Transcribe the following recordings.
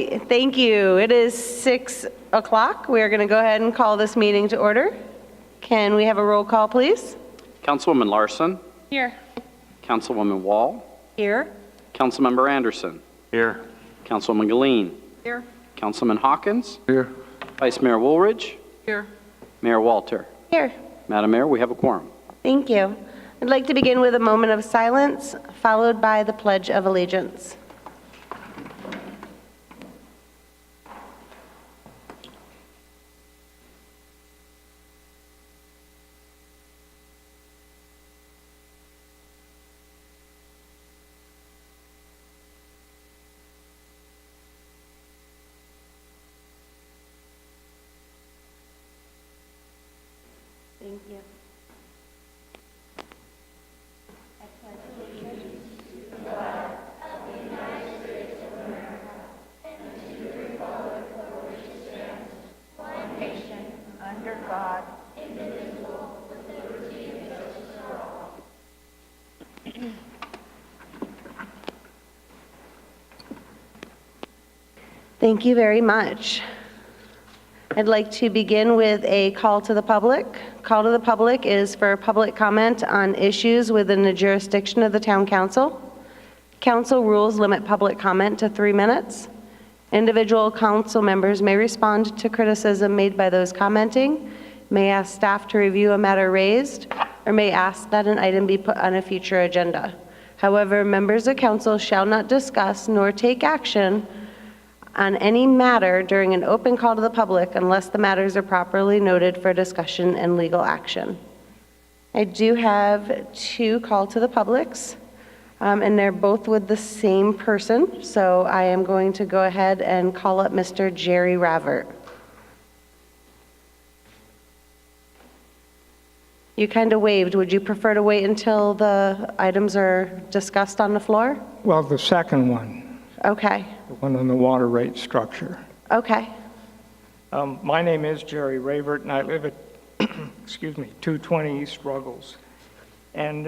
right, thank you. It is 6 o'clock. We are going to go ahead and call this meeting to order. Can we have a roll call, please? Councilwoman Larson. Here. Councilwoman Wall. Here. Councilmember Anderson. Here. Councilwoman Galeen. Here. Councilman Hawkins. Here. Vice Mayor Woolridge. Here. Mayor Walter. Here. Madam Mayor, we have a quorum. Thank you. I'd like to begin with a moment of silence, followed by the Pledge of Allegiance. Thank you. Under God. Thank you very much. I'd like to begin with a call to the public. Call to the public is for public comment on issues within the jurisdiction of the Town Council. Council rules limit public comment to 3 minutes. Individual council members may respond to criticism made by those commenting, may ask staff to review a matter raised, or may ask that an item be put on a future agenda. However, members of council shall not discuss nor take action on any matter during an open call to the public unless the matters are properly noted for discussion and legal action. I do have 2 call to the publics, and they're both with the same person, so I am going to go ahead and call up Mr. Jerry Ravert. You kind of waved. Would you prefer to wait until the items are discussed on the floor? Well, the second one, Okay. the one on the water rate structure. Okay. My name is Jerry Ravert, and I live at, 220 East Ruggles. And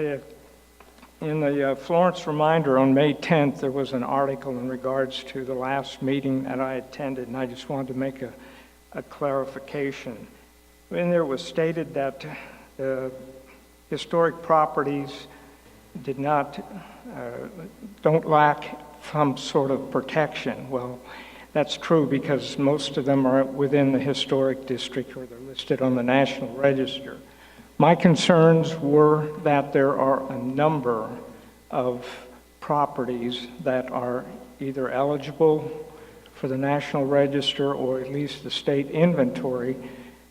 in the Florence Reminder on May 10th, there was an article in regards to the last meeting that I attended, and I just wanted to make a clarification. In there was stated that historic properties don't lack some sort of protection. Well, that's true because most of them are within the historic district or they're listed on the National Register. My concerns were that there are a number of properties that are either eligible for the National Register or at least the state inventory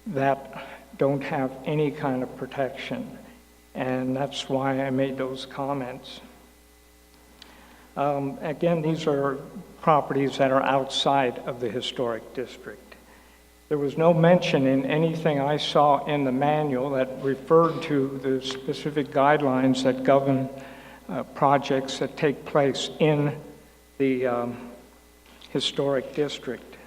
that don't have any kind of protection. And that's why I made those comments. Again, these are properties that are outside of the historic district. There was no mention in anything I saw in the manual that referred to the specific guidelines that govern projects that take place in the historic district.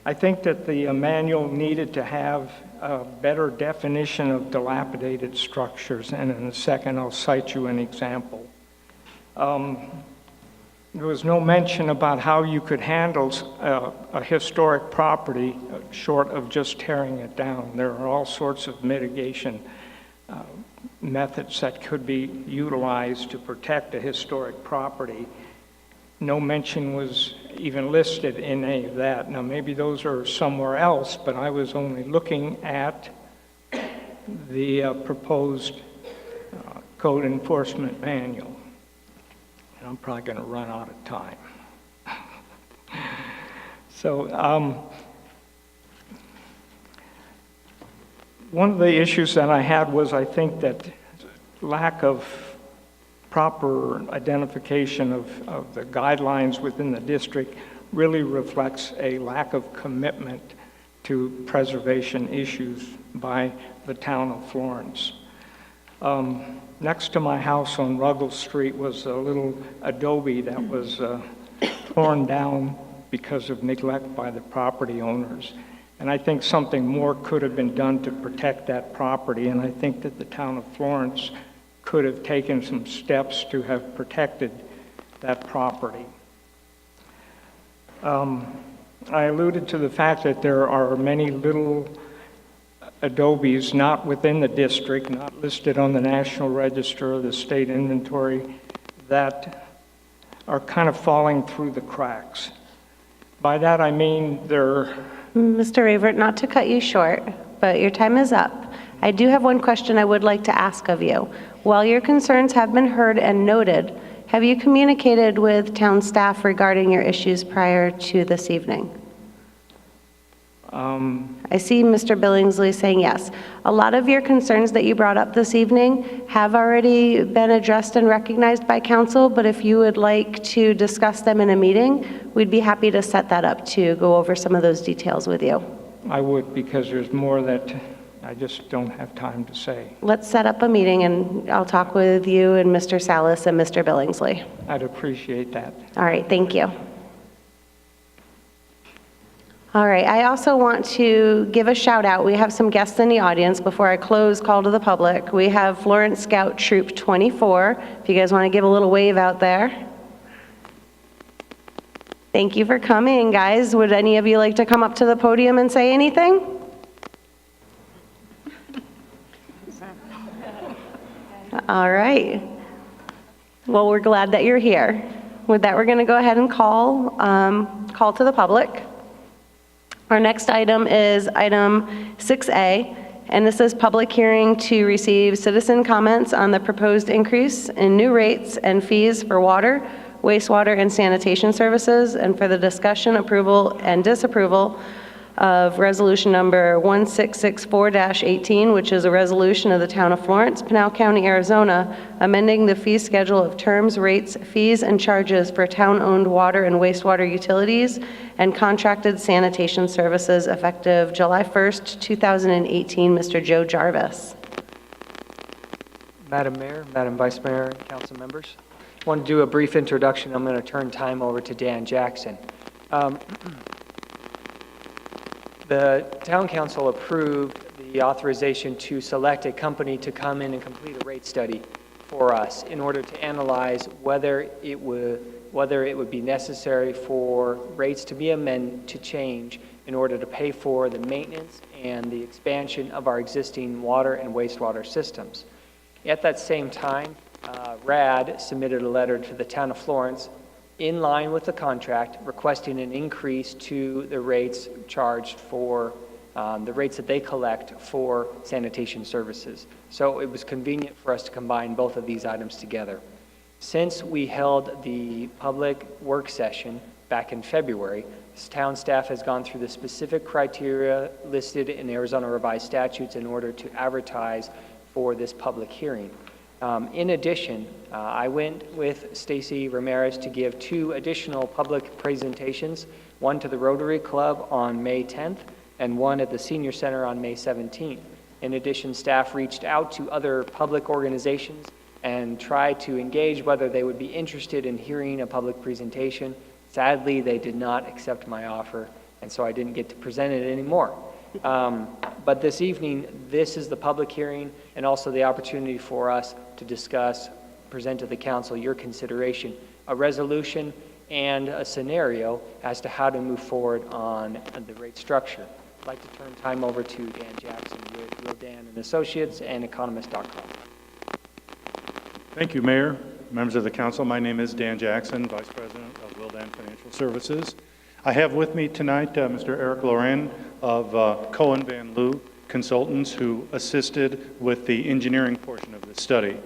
I think that the manual needed to have a better definition of dilapidated structures, and in a second I'll cite you an example. There was no mention about how you could handle a historic property short of just tearing it down. There are all sorts of mitigation methods that could be utilized to protect a historic property. No mention was even listed in any of that. Now, maybe those are somewhere else, but I was only looking at the proposed code enforcement manual. And I'm probably going to run out of time. So, one of the issues that I had was I think that lack of proper identification of the guidelines within the district really reflects a lack of commitment to preservation issues by the town of Florence. Next to my house on Ruggles Street was a little adobe that was torn down because of neglect by the property owners. And I think something more could have been done to protect that property, and I think that the town of Florence could have taken some steps to have protected that property. I alluded to the fact that there are many little adobes not within the district, not listed on the National Register or the state inventory, that are kind of falling through the cracks. By that I mean they're... Mr. Ravert, not to cut you short, but your time is up. I do have one question I would like to ask of you. While your concerns have been heard and noted, have you communicated with town staff regarding your issues prior to this evening? I see Mr. Billingsley saying yes. A lot of your concerns that you brought up this evening have already been addressed and recognized by council, but if you would like to discuss them in a meeting, we'd be happy to set that up to go over some of those details with you. I would, because there's more that I just don't have time to say. Let's set up a meeting and I'll talk with you and Mr. Salas and Mr. Billingsley. I'd appreciate that. All right, thank you. All right, I also want to give a shout out. We have some guests in the audience before I close call to the public. We have Florence Scout Troop 24, if you guys want to give a little wave out there. Thank you for coming, guys. Would any of you like to come up to the podium and say anything? All right. Well, we're glad that you're here. With that, we're going to go ahead and call to the public. Our next item is item 6A, and this is public hearing to receive citizen comments on the proposed increase in new rates and fees for water, wastewater, and sanitation services, and for the discussion, approval, and disapproval of resolution number 1664-18, which is a resolution of the town of Florence, Pinal County, Arizona, amending the fee schedule of terms, rates, fees, and charges for town-owned water and wastewater utilities and contracted sanitation services effective July 1st, 2018. Mr. Joe Jarvis. Madam Mayor, Madam Vice Mayor, and council members. I want to do a brief introduction. I'm going to turn time over to Dan Jackson. The town council approved the authorization to select a company to come in and complete a rate study for us in order to analyze whether it would be necessary for rates to be amended to change in order to pay for the maintenance and the expansion of our existing water and wastewater systems. At that same time, RAD submitted a letter to the town of Florence in line with the contract, requesting an increase to the rates charged for the rates that they collect for sanitation services. So it was convenient for us to combine both of these items together. Since we held the public work session back in February, town staff has gone through the specific criteria listed in Arizona revised statutes in order to advertise for this public hearing. In addition, I went with Stacy Ramirez to give 2 additional public presentations, one to the Rotary Club on May 10th and one at the Senior Center on May 17th. In addition, staff reached out to other public organizations and tried to engage whether they would be interested in hearing a public presentation. Sadly, they did not accept my offer, and so I didn't get to present it anymore. But this evening, this is the public hearing and also the opportunity for us to discuss, present to the council your consideration, a resolution and a scenario as to how to move forward on the rate structure. I'd like to turn time over to Dan Jackson with Wildan and Associates and Economist.com. Thank you, Mayor, members of the council. My name is Dan Jackson, Vice President of Wildan Financial Services. I have with me tonight Mr. Eric Loren of Cohen Van Loo Consultants, who assisted with the engineering portion of this study.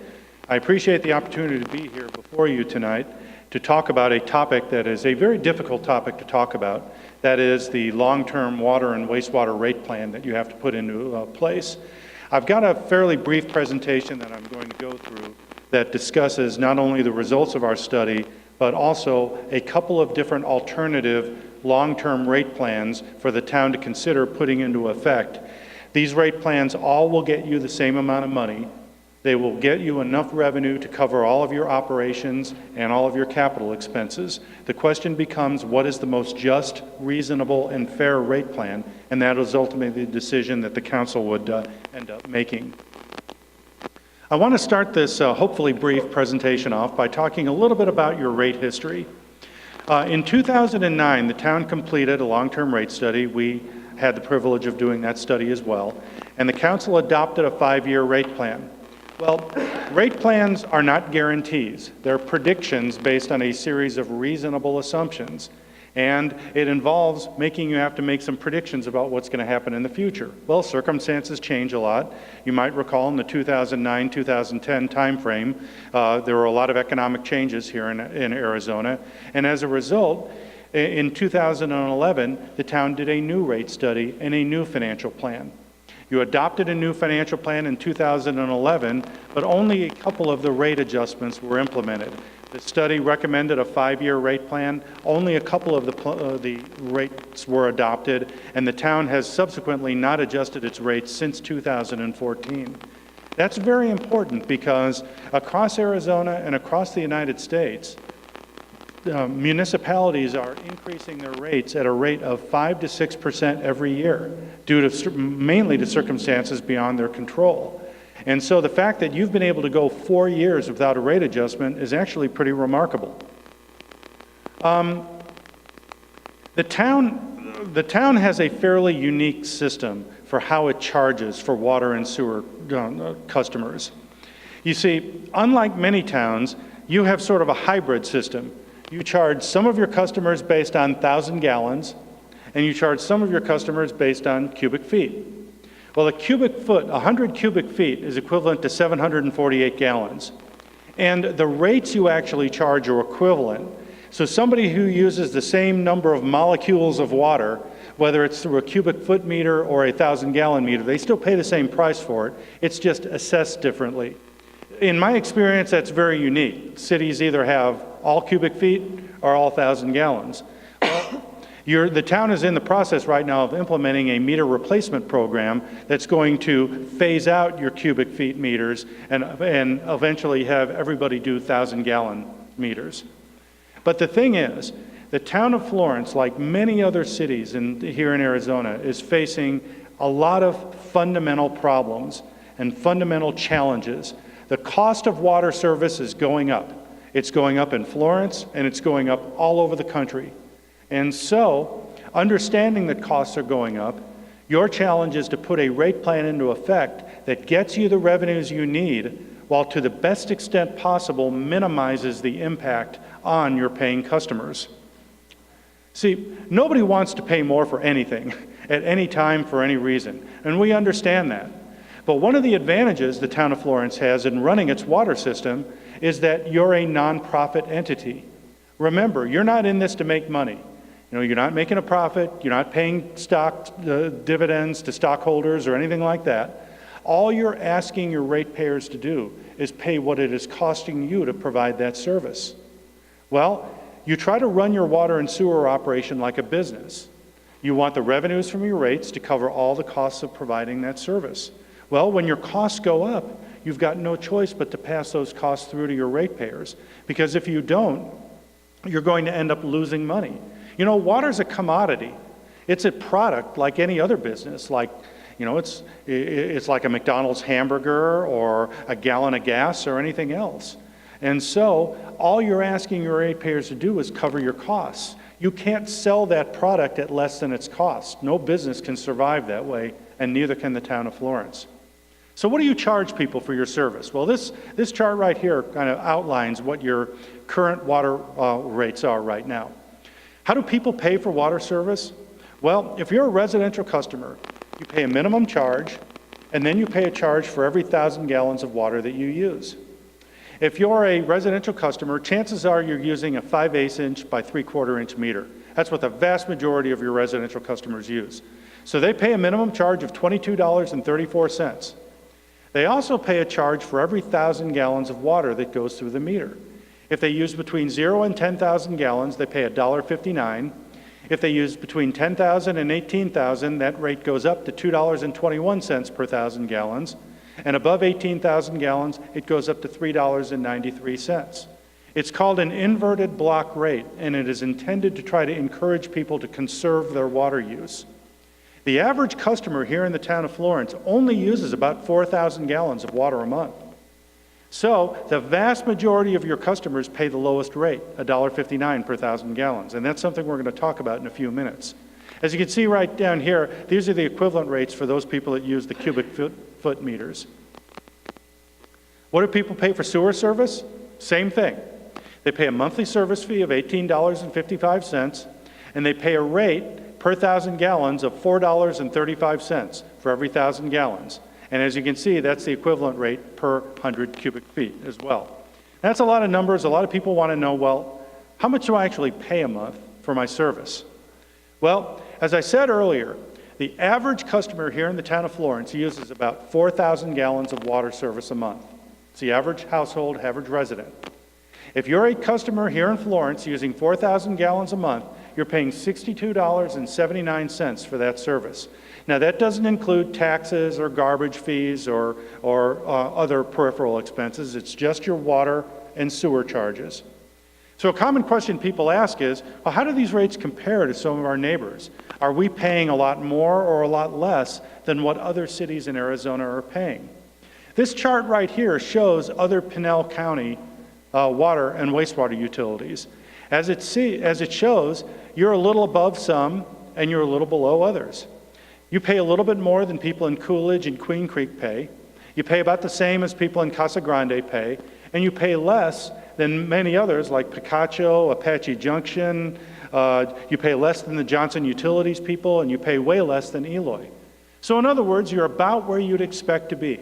I appreciate the opportunity to be here before you tonight to talk about a topic that is a very difficult topic to talk about. That is the long-term water and wastewater rate plan that you have to put into place. I've got a fairly brief presentation that I'm going to go through that discusses not only the results of our study, but also a couple of different alternative long-term rate plans for the town to consider putting into effect. These rate plans all will get you the same amount of money. They will get you enough revenue to cover all of your operations and all of your capital expenses. The question becomes, what is the most just, reasonable, and fair rate plan? And that is ultimately the decision that the council would end up making. I want to start this hopefully brief presentation off by talking a little bit about your rate history. In 2009, the town completed a long-term rate study. We had the privilege of doing that study as well. And the council adopted a 5-year rate plan. Well, rate plans are not guarantees. They're predictions based on a series of reasonable assumptions. And it involves making you have to make some predictions about what's going to happen in the future. Well, circumstances change a lot. You might recall in the 2009-2010 timeframe, there were a lot of economic changes here in Arizona. And as a result, in 2011, the town did a new rate study and a new financial plan. You adopted a new financial plan in 2011, but only a couple of the rate adjustments were implemented. The study recommended a 5-year rate plan. Only a couple of the rates were adopted, and the town has subsequently not adjusted its rates since 2014. That's very important because across Arizona and across the United States, municipalities are increasing their rates at a rate of 5 to 6% every year, due to mainly to circumstances beyond their control. And so the fact that you've been able to go 4 years without a rate adjustment is actually pretty remarkable. The town has a fairly unique system for how it charges for water and sewer customers. You see, unlike many towns, you have sort of a hybrid system. You charge some of your customers based on 1,000 gallons, and you charge some of your customers based on cubic feet. Well, a cubic foot, 100 cubic feet, is equivalent to 748 gallons. And the rates you actually charge are equivalent. So somebody who uses the same number of molecules of water, whether it's through a cubic foot meter or a 1,000-gallon meter, they still pay the same price for it. It's just assessed differently. In my experience, that's very unique. Cities either have all cubic feet or all 1,000 gallons. Well, the town is in the process right now of implementing a meter replacement program that's going to phase out your cubic feet meters and eventually have everybody do 1,000-gallon meters. But the thing is, the town of Florence, like many other cities here in Arizona, is facing a lot of fundamental problems and fundamental challenges. The cost of water service is going up. It's going up in Florence, and it's going up all over the country. And so, understanding that costs are going up, your challenge is to put a rate plan into effect that gets you the revenues you need, while to the best extent possible minimizes the impact on your paying customers. See, nobody wants to pay more for anything, at any time, for any reason, and we understand that. But one of the advantages the town of Florence has in running its water system is that you're a nonprofit entity. Remember, you're not in this to make money. You're not making a profit, you're not paying stock dividends to stockholders or anything like that. All you're asking your ratepayers to do is pay what it is costing you to provide that service. Well, you try to run your water and sewer operation like a business. You want the revenues from your rates to cover all the costs of providing that service. Well, when your costs go up, you've got no choice but to pass those costs through to your ratepayers, because if you don't, you're going to end up losing money. Water's a commodity. It's a product like any other business, like, it's like a McDonald's hamburger or a gallon of gas or anything else. And so all you're asking your ratepayers to do is cover your costs. You can't sell that product at less than its cost. No business can survive that way, and neither can the town of Florence. So what do you charge people for your service? Well, this chart right here kind of outlines what your current water rates are right now. How do people pay for water service? Well, if you're a residential customer, you pay a minimum charge, and then you pay a charge for every 1,000 gallons of water that you use. If you're a residential customer, chances are you're using a 5/8 inch by 3/4 inch meter. That's what the vast majority of your residential customers use. So they pay a minimum charge of $22.34. They also pay a charge for every 1,000 gallons of water that goes through the meter. If they use between 0 and 10,000 gallons, they pay $1.59. If they use between 10,000 and 18,000, that rate goes up to $2.21 per 1,000 gallons. And above 18,000 gallons, it goes up to $3.93. It's called an inverted block rate, and it is intended to try to encourage people to conserve their water use. The average customer here in the town of Florence only uses about 4,000 gallons of water a month. So the vast majority of your customers pay the lowest rate, $1.59 per 1,000 gallons, and that's something we're going to talk about in a few minutes. As you can see right down here, these are the equivalent rates for those people that use the cubic foot meters. What do people pay for sewer service? Same thing. They pay a monthly service fee of $18.55, and they pay a rate per 1,000 gallons of $4.35 for every 1,000 gallons. And as you can see, that's the equivalent rate per 100 cubic feet as well. That's a lot of numbers. A lot of people want to know, well, how much do I actually pay a month for my service? Well, as I said earlier, the average customer here in the town of Florence uses about 4,000 gallons of water service a month. It's the average household, average resident. If you're a customer here in Florence using 4,000 gallons a month, you're paying $62.79 for that service. Now, that doesn't include taxes or garbage fees or other peripheral expenses. It's just your water and sewer charges. So a common question people ask is, well, how do these rates compare to some of our neighbors? Are we paying a lot more or a lot less than what other cities in Arizona are paying? This chart right here shows other Pinell County water and wastewater utilities. As it shows, you're a little above some and you're a little below others. You pay a little bit more than people in Coolidge and Queen Creek pay. You pay about the same as people in Casa Grande pay, and you pay less than many others like Picacho, Apache Junction. You pay less than the Johnson Utilities people, and you pay way less than Eloy. So in other words, you're about where you'd expect to be.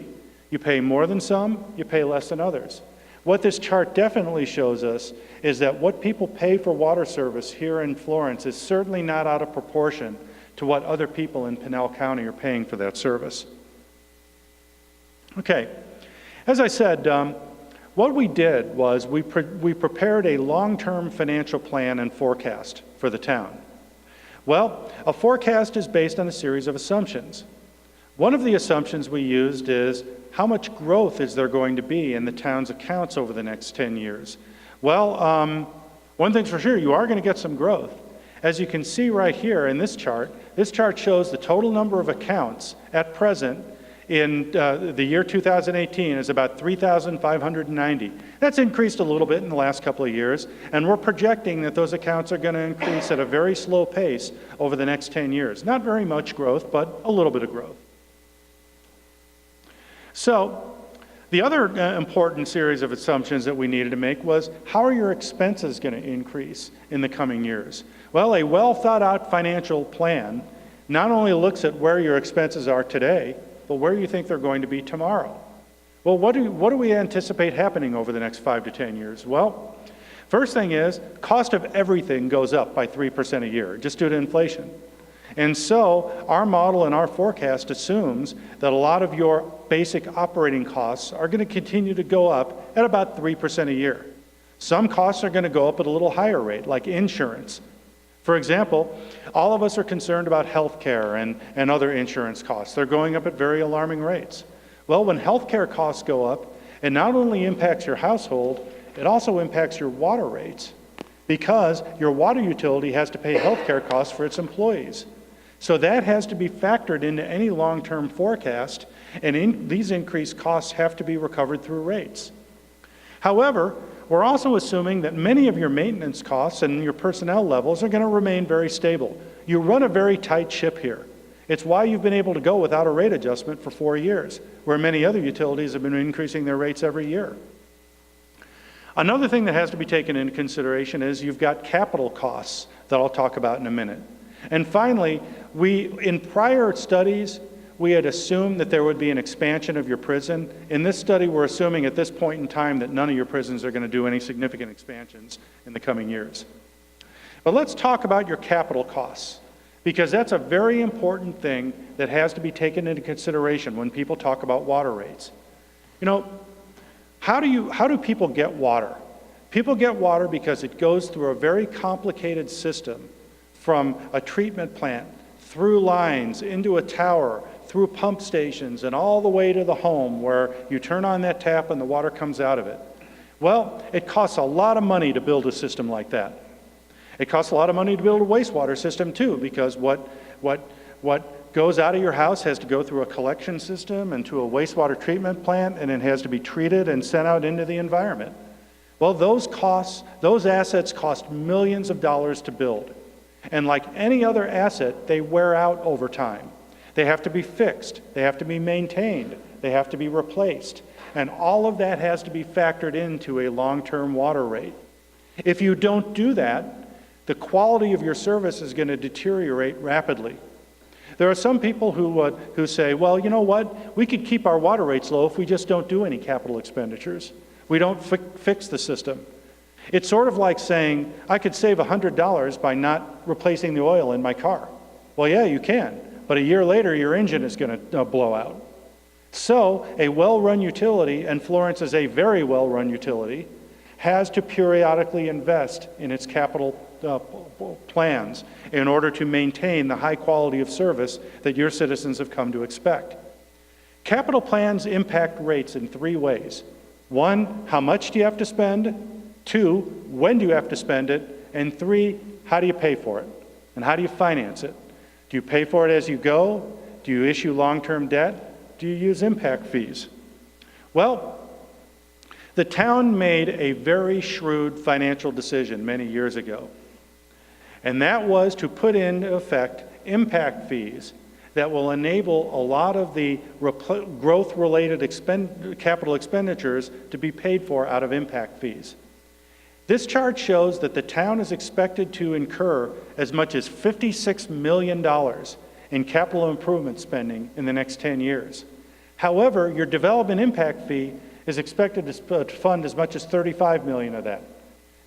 You pay more than some, you pay less than others. What this chart definitely shows us is that what people pay for water service here in Florence is certainly not out of proportion to what other people in Pinell County are paying for that service. Okay, as I said, what we did was we prepared a long-term financial plan and forecast for the town. Well, a forecast is based on a series of assumptions. One of the assumptions we used is how much growth is there going to be in the town's accounts over the next 10 years? Well, one thing's for sure, you are going to get some growth. As you can see right here in this chart shows the total number of accounts at present in the year 2018 is about 3,590. That's increased a little bit in the last couple of years, and we're projecting that those accounts are going to increase at a very slow pace over the next 10 years. Not very much growth, but a little bit of growth. So, the other important series of assumptions that we needed to make was, how are your expenses going to increase in the coming years? Well, a well-thought-out financial plan not only looks at where your expenses are today, but where you think they're going to be tomorrow. Well, what do we anticipate happening over the next 5 to 10 years? Well, first thing is, cost of everything goes up by 3% a year, just due to inflation. And so our model and our forecast assumes that a lot of your basic operating costs are going to continue to go up at about 3% a year. Some costs are going to go up at a little higher rate, like insurance. For example, all of us are concerned about health care and other insurance costs. They're going up at very alarming rates. Well, when health care costs go up, it not only impacts your household, it also impacts your water rates, because your water utility has to pay health care costs for its employees. So that has to be factored into any long-term forecast, and these increased costs have to be recovered through rates. However, we're also assuming that many of your maintenance costs and your personnel levels are going to remain very stable. You run a very tight ship here. It's why you've been able to go without a rate adjustment for 4 years, where many other utilities have been increasing their rates every year. Another thing that has to be taken into consideration is you've got capital costs that I'll talk about in a minute. And finally, in prior studies, we had assumed that there would be an expansion of your prison. In this study, we're assuming at this point in time that none of your prisons are going to do any significant expansions in the coming years. But let's talk about your capital costs, because that's a very important thing that has to be taken into consideration when people talk about water rates. You know, how do people get water? People get water because it goes through a very complicated system, from a treatment plant, through lines, into a tower, through pump stations, and all the way to the home where you turn on that tap and the water comes out of it. Well, it costs a lot of money to build a system like that. It costs a lot of money to build a wastewater system too, because what goes out of your house has to go through a collection system and to a wastewater treatment plant, and it has to be treated and sent out into the environment. Well, those assets cost millions of dollars to build. And like any other asset, they wear out over time. They have to be fixed, they have to be maintained, they have to be replaced. And all of that has to be factored into a long-term water rate. If you don't do that, the quality of your service is going to deteriorate rapidly. There are some people who say, well, you know what, we could keep our water rates low if we just don't do any capital expenditures. We don't fix the system. It's sort of like saying, I could save $100 by not replacing the oil in my car. Well, yeah, you can, but a year later, your engine is going to blow out. So a well-run utility, and Florence is a very well-run utility, has to periodically invest in its capital plans in order to maintain the high quality of service that your citizens have come to expect. Capital plans impact rates in three ways. One, how much do you have to spend? Two, when do you have to spend it? And three, how do you pay for it? And how do you finance it? Do you pay for it as you go? Do you issue long-term debt? Do you use impact fees? Well, the town made a very shrewd financial decision many years ago, and that was to put into effect impact fees that will enable a lot of the growth-related capital expenditures to be paid for out of impact fees. This chart shows that the town is expected to incur as much as $56 million in capital improvement spending in the next 10 years. However, your development impact fee is expected to fund as much as $35 million of that.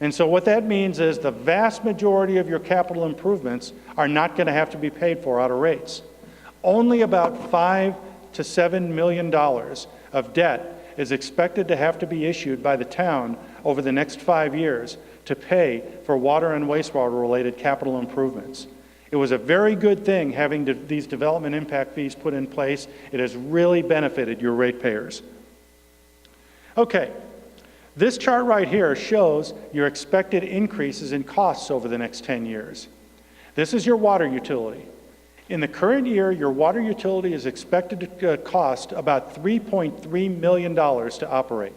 And so what that means is the vast majority of your capital improvements are not going to have to be paid for out of rates. Only about $5 to $7 million of debt is expected to have to be issued by the town over the next 5 years to pay for water and wastewater related capital improvements. It was a very good thing having these development impact fees put in place. It has really benefited your ratepayers. Okay, this chart right here shows your expected increases in costs over the next 10 years. This is your water utility. In the current year, your water utility is expected to cost about $3.3 million to operate.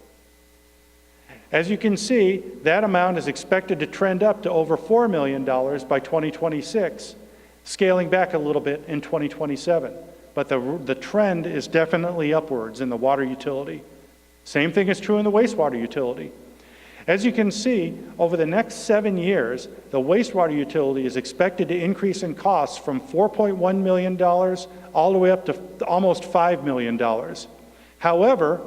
As you can see, that amount is expected to trend up to over $4 million by 2026, scaling back a little bit in 2027. But the trend is definitely upwards in the water utility. Same thing is true in the wastewater utility. As you can see, over the next 7 years, the wastewater utility is expected to increase in costs from $4.1 million all the way up to almost $5 million. However,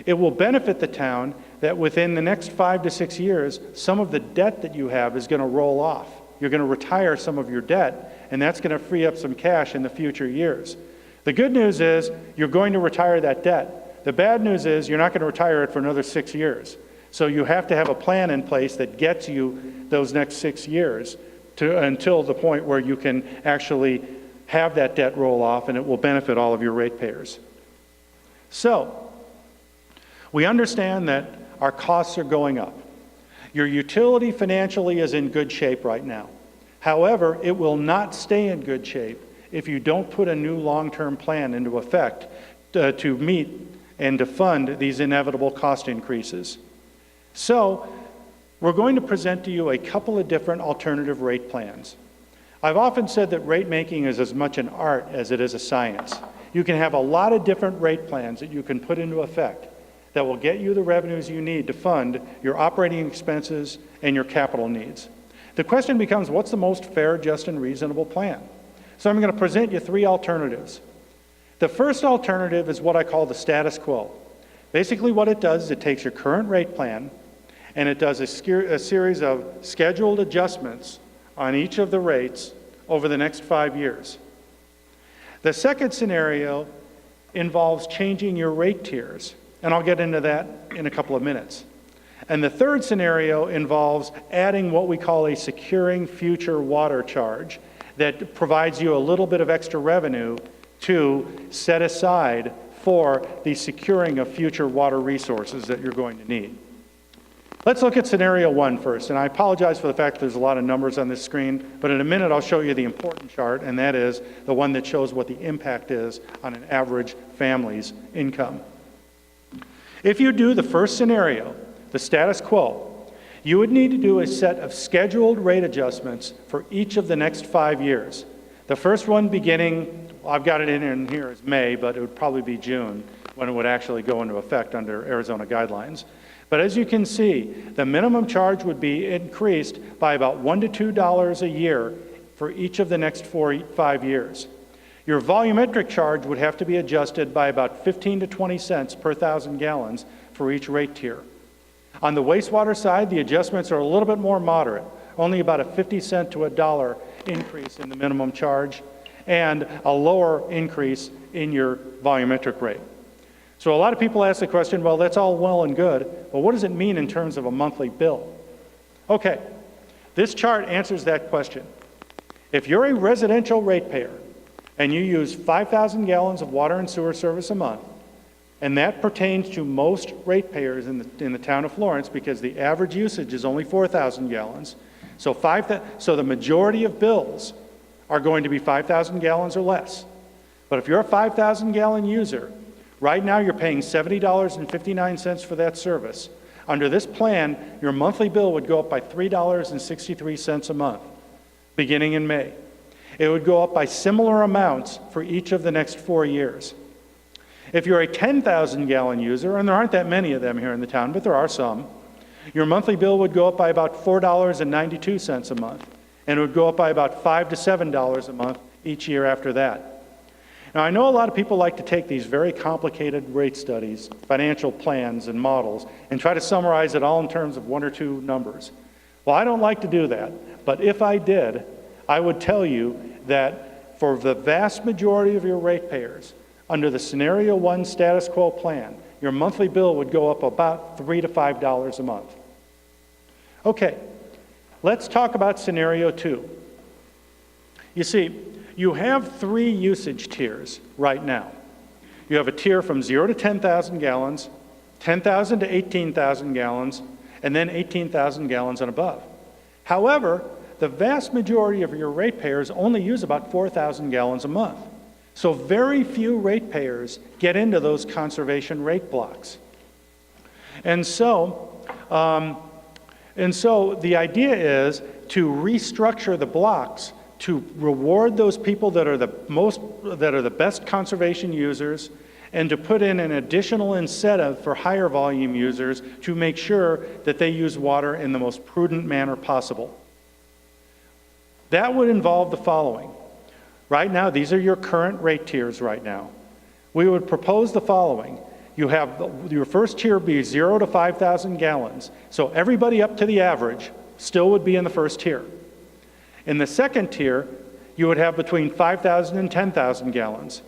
it will benefit the town that within the next 5 to 6 years, some of the debt that you have is going to roll off. You're going to retire some of your debt, and that's going to free up some cash in the future years. The good news is you're going to retire that debt. The bad news is you're not going to retire it for another 6 years. So you have to have a plan in place that gets you those next 6 years until the point where you can actually have that debt roll off, and it will benefit all of your ratepayers. So, we understand that our costs are going up. Your utility financially is in good shape right now. However, it will not stay in good shape if you don't put a new long-term plan into effect to meet and to fund these inevitable cost increases. So, we're going to present to you a couple of different alternative rate plans. I've often said that rate making is as much an art as it is a science. You can have a lot of different rate plans that you can put into effect that will get you the revenues you need to fund your operating expenses and your capital needs. The question becomes, what's the most fair, just, and reasonable plan? So I'm going to present you 3 alternatives. The first alternative is what I call the status quo. Basically what it does is it takes your current rate plan and it does a series of scheduled adjustments on each of the rates over the next 5 years. The second scenario involves changing your rate tiers, and I'll get into that in a couple of minutes. And the third scenario involves adding what we call a securing future water charge that provides you a little bit of extra revenue to set aside for the securing of future water resources that you're going to need. Let's look at scenario 1 first, and I apologize for the fact that there's a lot of numbers on this screen, but in a minute I'll show you the important chart, and that is the one that shows what the impact is on an average family's income. If you do the first scenario, the status quo, you would need to do a set of scheduled rate adjustments for each of the next 5 years. The first one beginning, I've got it in here as May, but it would probably be June when it would actually go into effect under Arizona guidelines. But as you can see, the minimum charge would be increased by about $1 to $2 a year for each of the next 5 years. Your volumetric charge would have to be adjusted by about 15 to 20 cents per 1,000 gallons for each rate tier. On the wastewater side, the adjustments are a little bit more moderate, only about a 50 cent to $1 increase in the minimum charge and a lower increase in your volumetric rate. So a lot of people ask the question, well, that's all well and good, but what does it mean in terms of a monthly bill? Okay, this chart answers that question. If you're a residential ratepayer and you use 5,000 gallons of water and sewer service a month, and that pertains to most ratepayers in the town of Florence because the average usage is only 4,000 gallons, so the majority of bills are going to be 5,000 gallons or less. But if you're a 5,000 gallon user, right now you're paying $70.59 for that service. Under this plan, your monthly bill would go up by $3.63 a month, beginning in May. It would go up by similar amounts for each of the next 4 years. If you're a 10,000 gallon user, and there aren't that many of them here in the town, but there are some, your monthly bill would go up by about $4.92 a month, and it would go up by about $5 to $7 a month each year after that. Now, I know a lot of people like to take these very complicated rate studies, financial plans and models, and try to summarize it all in terms of 1 or 2 numbers. Well, I don't like to do that, but if I did, I would tell you that for the vast majority of your ratepayers, under the Scenario 1 status quo plan, your monthly bill would go up about $3 to $5 a month. Okay, let's talk about Scenario 2. You see, you have 3 usage tiers right now. You have a tier from 0 to 10,000 gallons, 10,000 to 18,000 gallons, and then 18,000 gallons and above. However, the vast majority of your ratepayers only use about 4,000 gallons a month. So very few ratepayers get into those conservation rate blocks. And so the idea is to restructure the blocks to reward those people that are the best conservation users, and to put in an additional incentive for higher volume users to make sure that they use water in the most prudent manner possible. That would involve the following. Right now, these are your current rate tiers right now. We would propose the following. You have your first tier be 0 to 5,000 gallons. So everybody up to the average still would be in the first tier. In the second tier, you would have between 5,000 and 10,000 gallons.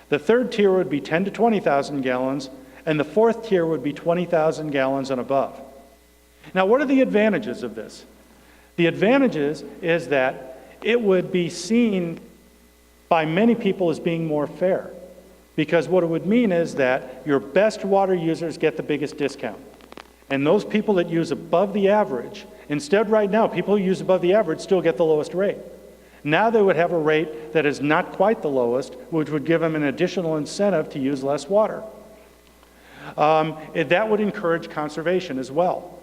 The third tier would be 10 to 20,000 gallons, and the fourth tier would be 20,000 gallons and above. Now, what are the advantages of this? The advantages is that it would be seen by many people as being more fair, because what it would mean is that your best water users get the biggest discount. And those people that use above the average, instead right now, people who use above the average still get the lowest rate. Now they would have a rate that is not quite the lowest, which would give them an additional incentive to use less water. That would encourage conservation as well.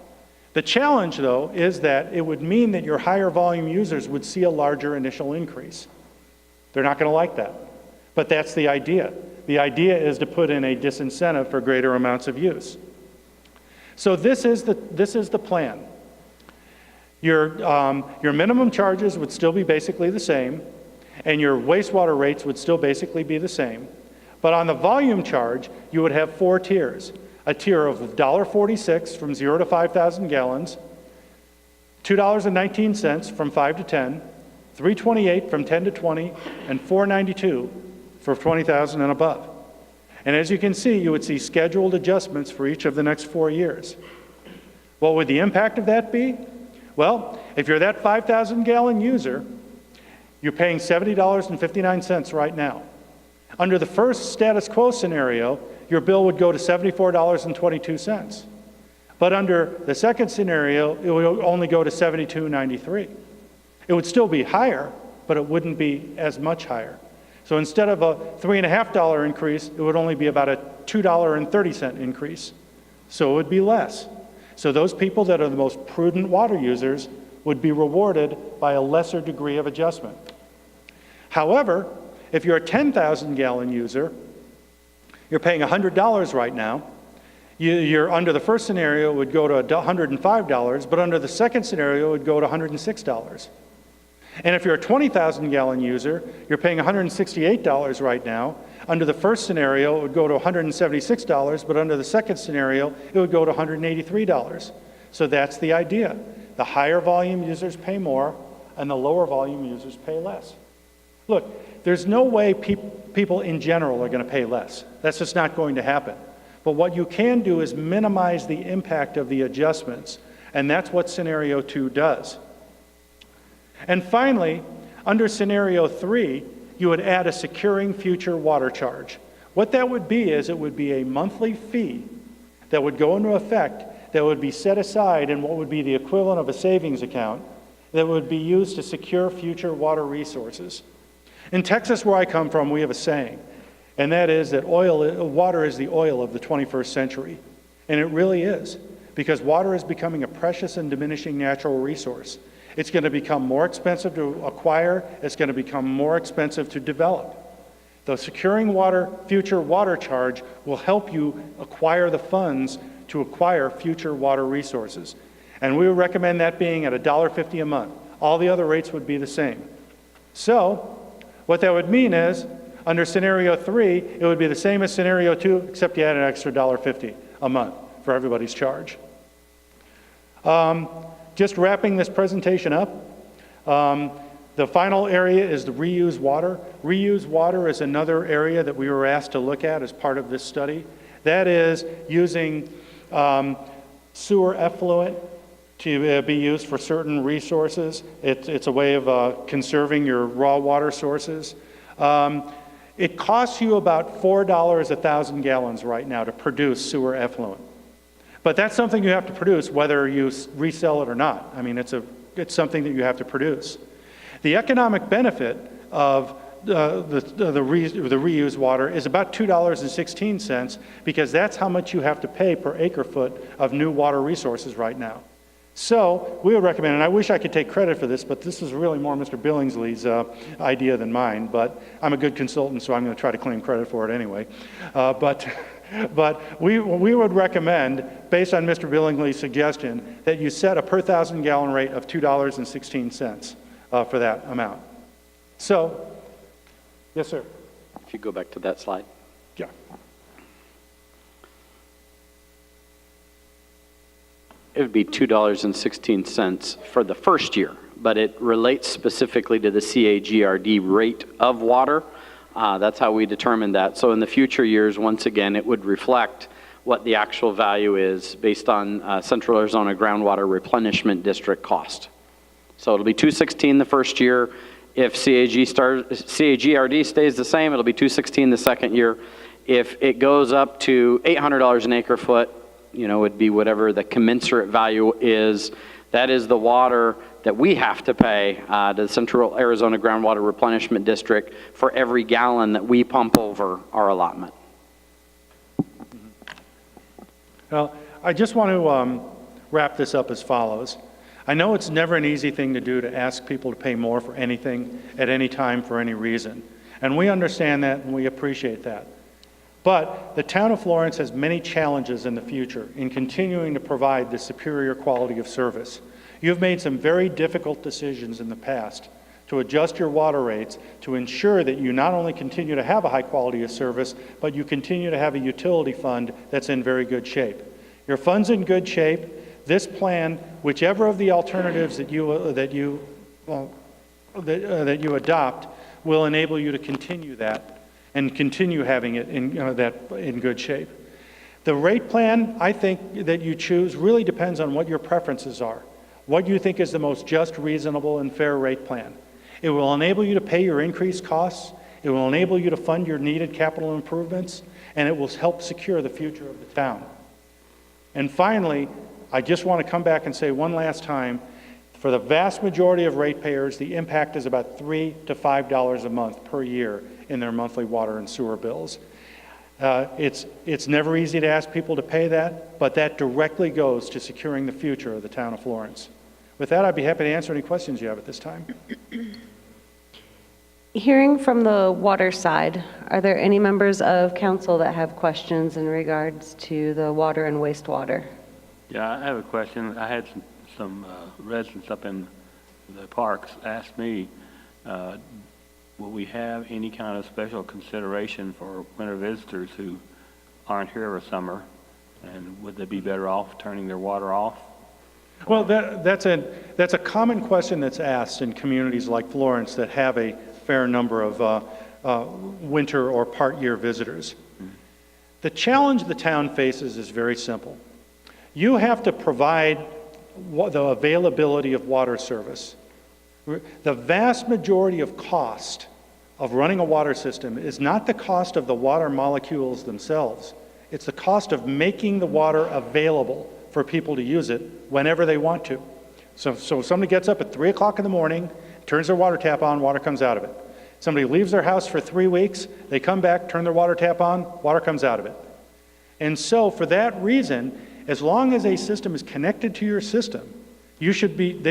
The challenge, though, is that it would mean that your higher volume users would see a larger initial increase. They're not going to like that. But that's the idea. The idea is to put in a disincentive for greater amounts of use. So this is the plan. Your minimum charges would still be basically the same, and your wastewater rates would still basically be the same. But on the volume charge, you would have 4 tiers. A tier of $1.46 from 0 to 5,000 gallons, $2.19 from 5 to 10, $3.28 from 10 to 20, and $4.92 for 20,000 and above. And as you can see, you would see scheduled adjustments for each of the next 4 years. What would the impact of that be? Well, if you're that 5,000 gallon user, you're paying $70.59 right now. Under the first status quo scenario, your bill would go to $74.22. But under the second scenario, it would only go to $72.93. It would still be higher, but it wouldn't be as much higher. So instead of a $3.50 increase, it would only be about a $2.30 increase. So it would be less. So those people that are the most prudent water users would be rewarded by a lesser degree of adjustment. However, if you're a 10,000 gallon user, you're paying $100 right now. You're under the first scenario, it would go to $105, but under the second scenario, it would go to $106. And if you're a 20,000 gallon user, you're paying $168 right now. Under the first scenario, it would go to $176, but under the second scenario, it would go to $183. So that's the idea. The higher volume users pay more, and the lower volume users pay less. Look, there's no way people in general are going to pay less. That's just not going to happen. But what you can do is minimize the impact of the adjustments, and that's what scenario 2 does. And finally, under scenario 3, you would add a securing future water charge. What that would be is it would be a monthly fee that would go into effect that would be set aside in what would be the equivalent of a savings account that would be used to secure future water resources. In Texas, where I come from, we have a saying, and that is that water is the oil of the 21st century. And it really is, because water is becoming a precious and diminishing natural resource. It's going to become more expensive to acquire. It's going to become more expensive to develop. The securing future water charge will help you acquire the funds to acquire future water resources. And we would recommend that being at $1.50 a month. All the other rates would be the same. So what that would mean is, under scenario 3, it would be the same as scenario 2, except you add an extra $1.50 a month for everybody's charge. Just wrapping this presentation up, the final area is the reuse water. Reuse water is another area that we were asked to look at as part of this study. That is using sewer effluent to be used for certain resources. It's a way of conserving your raw water sources. It costs you about $4 a thousand gallons right now to produce sewer effluent. But that's something you have to produce whether you resell it or not. I mean, it's something that you have to produce. The economic benefit of the reused water is about $2.16 because that's how much you have to pay per acre foot of new water resources right now. So we would recommend, and I wish I could take credit for this, but this is really more Mr. Billingsley's idea than mine, but I'm a good consultant, so I'm going to try to claim credit for it anyway. But we would recommend, based on Mr. Billingsley's suggestion, that you set a per thousand gallon rate of $2.16 for that amount. So, yes, sir. If you go back to that slide. Yeah. It would be $2.16 for the first year, but it relates specifically to the CAGRD rate of water. That's how we determined that. So in the future years, once again, it would reflect what the actual value is based on Central Arizona Groundwater Replenishment District cost. So it'll be $2.16 the first year. If CAGRD stays the same, it'll be $2.16 the second year. If it goes up to $800 an acre foot, it would be whatever the commensurate value is. That is the water that we have to pay to the Central Arizona Groundwater Replenishment District for every gallon that we pump over our allotment. Well, I just want to wrap this up as follows. I know it's never an easy thing to do to ask people to pay more for anything at any time for any reason. And we understand that and we appreciate that. But the town of Florence has many challenges in the future in continuing to provide this superior quality of service. You've made some very difficult decisions in the past to adjust your water rates to ensure that you not only continue to have a high quality of service, but you continue to have a utility fund that's in very good shape. Your fund's in good shape. This plan, whichever of the alternatives that you adopt, will enable you to continue that and continue having it in good shape. The rate plan, I think, that you choose really depends on what your preferences are, what you think is the most just, reasonable, and fair rate plan. It will enable you to pay your increased costs, it will enable you to fund your needed capital improvements, and it will help secure the future of the town. And finally, I just want to come back and say one last time, for the vast majority of ratepayers, the impact is about $3 to $5 a month per year in their monthly water and sewer bills. It's never easy to ask people to pay that, but that directly goes to securing the future of the town of Florence. With that, I'd be happy to answer any questions you have at this time. Hearing from the water side, are there any members of council that have questions in regards to the water and wastewater? Yeah, I have a question. I had some residents up in the parks ask me, will we have any kind of special consideration for winter visitors who aren't here over summer? And would they be better off turning their water off? Well, that's a common question that's asked in communities like Florence that have a fair number of winter or part-year visitors. The challenge the town faces is very simple. You have to provide the availability of water service. The vast majority of cost of running a water system is not the cost of the water molecules themselves. It's the cost of making the water available for people to use it whenever they want to. So somebody gets up at 3 o'clock in the morning, turns their water tap on, water comes out of it. Somebody leaves their house for 3 weeks, they come back, turn their water tap on, water comes out of it. And so for that reason, as long as a system is connected to your system, they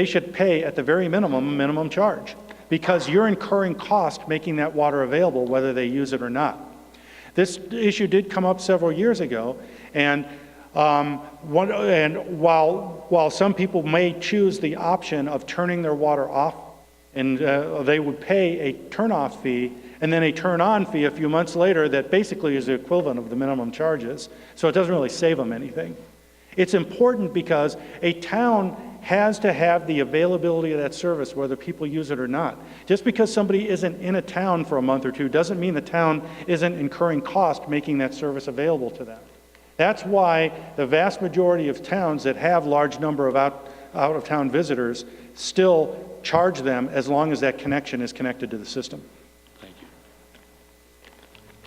should pay at the very minimum charge, because you're incurring cost making that water available whether they use it or not. This issue did come up several years ago, and while some people may choose the option of turning their water off, and they would pay a turn-off fee and then a turn-on fee a few months later that basically is the equivalent of the minimum charges, so it doesn't really save them anything. It's important because a town has to have the availability of that service whether people use it or not. Just because somebody isn't in a town for a month or two doesn't mean the town isn't incurring cost making that service available to them. That's why the vast majority of towns that have large number of out-of-town visitors still charge them as long as that connection is connected to the system. Thank you.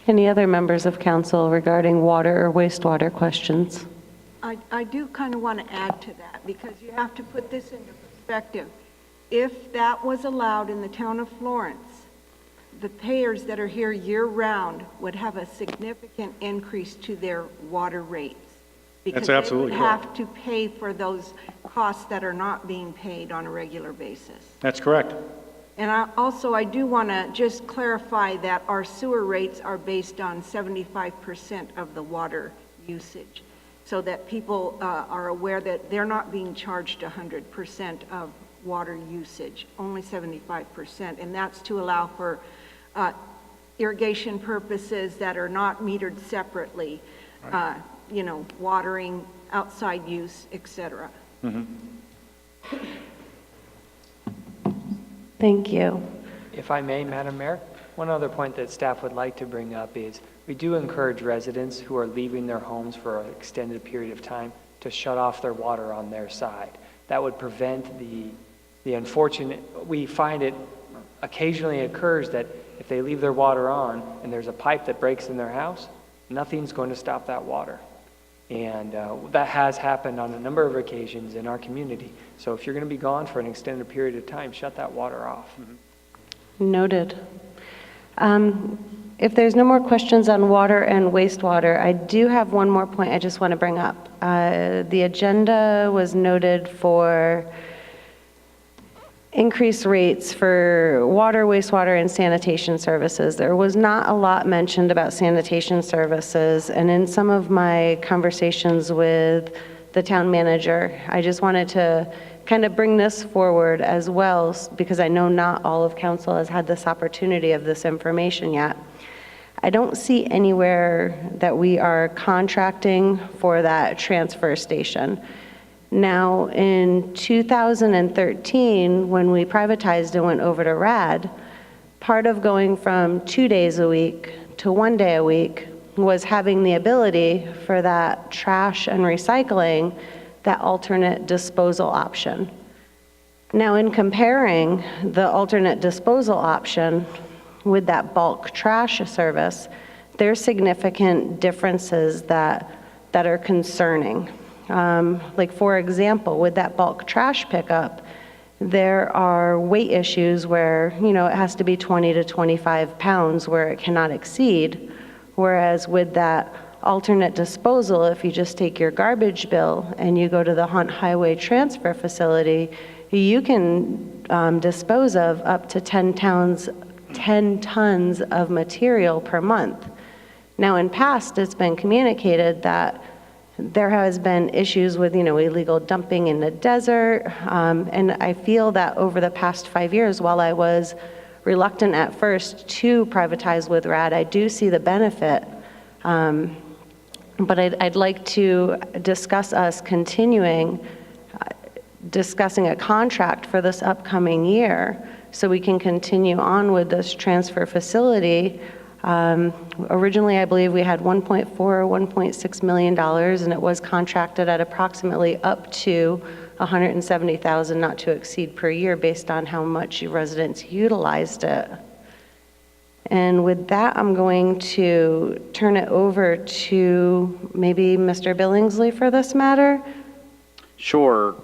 Any other members of council regarding water or wastewater questions? I do kind of want to add to that, because you have to put this into perspective. If that was allowed in the town of Florence, the payers that are here year-round would have a significant increase to their water rates. Because That's absolutely they would correct. have to pay for those costs that are not being paid on a regular basis. That's correct. And I do want to just clarify that our sewer rates are based on 75% of the water usage, so that people are aware that they're not being charged 100% of water usage, only 75%, and that's to allow for irrigation purposes that are not metered separately, watering, outside use, etc. Thank you. If I may, Madam Mayor, one other point that staff would like to bring up is we do encourage residents who are leaving their homes for an extended period of time to shut off their water on their side. That would prevent the unfortunate, we find it occasionally occurs that if they leave their water on and there's a pipe that breaks in their house, nothing's going to stop that water. And that has happened on a number of occasions in our community. So if you're going to be gone for an extended period of time, shut that water off. Noted. If there's no more questions on water and wastewater, I do have one more point I just want to bring up. The agenda was noted for increased rates for water, wastewater, and sanitation services. There was not a lot mentioned about sanitation services, and in some of my conversations with the town manager, I just wanted to kind of bring this forward as well, because I know not all of council has had this opportunity of this information yet. I don't see anywhere that we are contracting for that transfer station. Now, in 2013, when we privatized and went over to RAD, part of going from 2 days a week to 1 day a week was having the ability for that trash and recycling, that alternate disposal option. Now, in comparing the alternate disposal option with that bulk trash service, there's significant differences that are concerning. Like, for example, with that bulk trash pickup, there are weight issues where, it has to be 20 to 25 pounds where it cannot exceed. Whereas with that alternate disposal, if you just take your garbage bill and you go to the Hunt Highway Transfer Facility, you can dispose of up to 10 tons of material per month. Now, in past, it's been communicated that there has been issues with, illegal dumping in the desert, and I feel that over the past 5 years, while I was reluctant at first to privatize with RAD, I do see the benefit. But I'd like to discuss us continuing discussing a contract for this upcoming year so we can continue on with this transfer facility. Originally, I believe we had $1.4 or $1.6 million, and it was contracted at approximately up to $170,000 not to exceed per year based on how much residents utilized it. And with that, I'm going to turn it over to maybe Mr. Billingsley for this matter. Sure.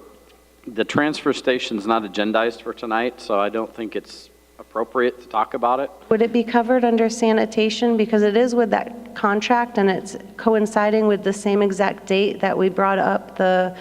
The transfer station's not agendized for tonight, so I don't think it's appropriate to talk about it. Would it be covered under sanitation? Because it is with that contract and it's coinciding with the same exact date that we brought up the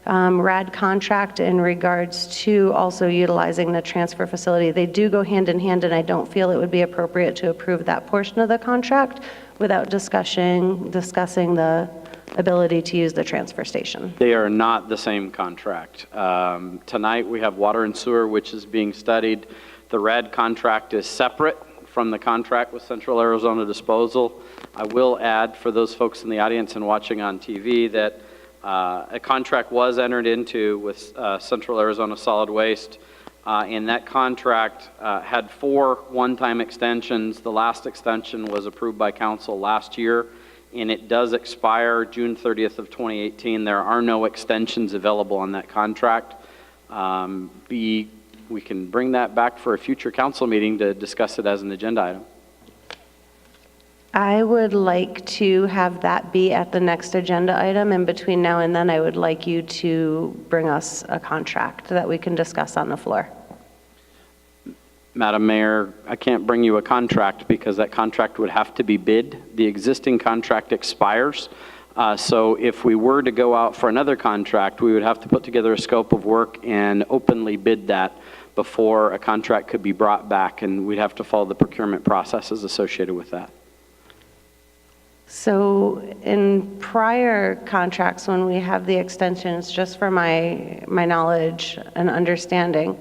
RAD contract in regards to also utilizing the transfer facility. They do go hand in hand, and I don't feel it would be appropriate to approve that portion of the contract without discussing the ability to use the transfer station. They are not the same contract. Tonight, we have water and sewer, which is being studied. The RAD contract is separate from the contract with Central Arizona Disposal. I will add, for those folks in the audience and watching on TV, that a contract was entered into with Central Arizona Solid Waste, and that contract had 4 one-time extensions. The last extension was approved by council last year, and it does expire June 30th of 2018. There are no extensions available on that contract. We can bring that back for a future council meeting to discuss it as an agenda item. I would like to have that be at the next agenda item, and between now and then, I would like you to bring us a contract that we can discuss on the floor. Madam Mayor, I can't bring you a contract because that contract would have to be bid. The existing contract expires. So if we were to go out for another contract, we would have to put together a scope of work and openly bid that before a contract could be brought back, and we'd have to follow the procurement processes associated with that. So in prior contracts, when we have the extensions, just for my knowledge and understanding,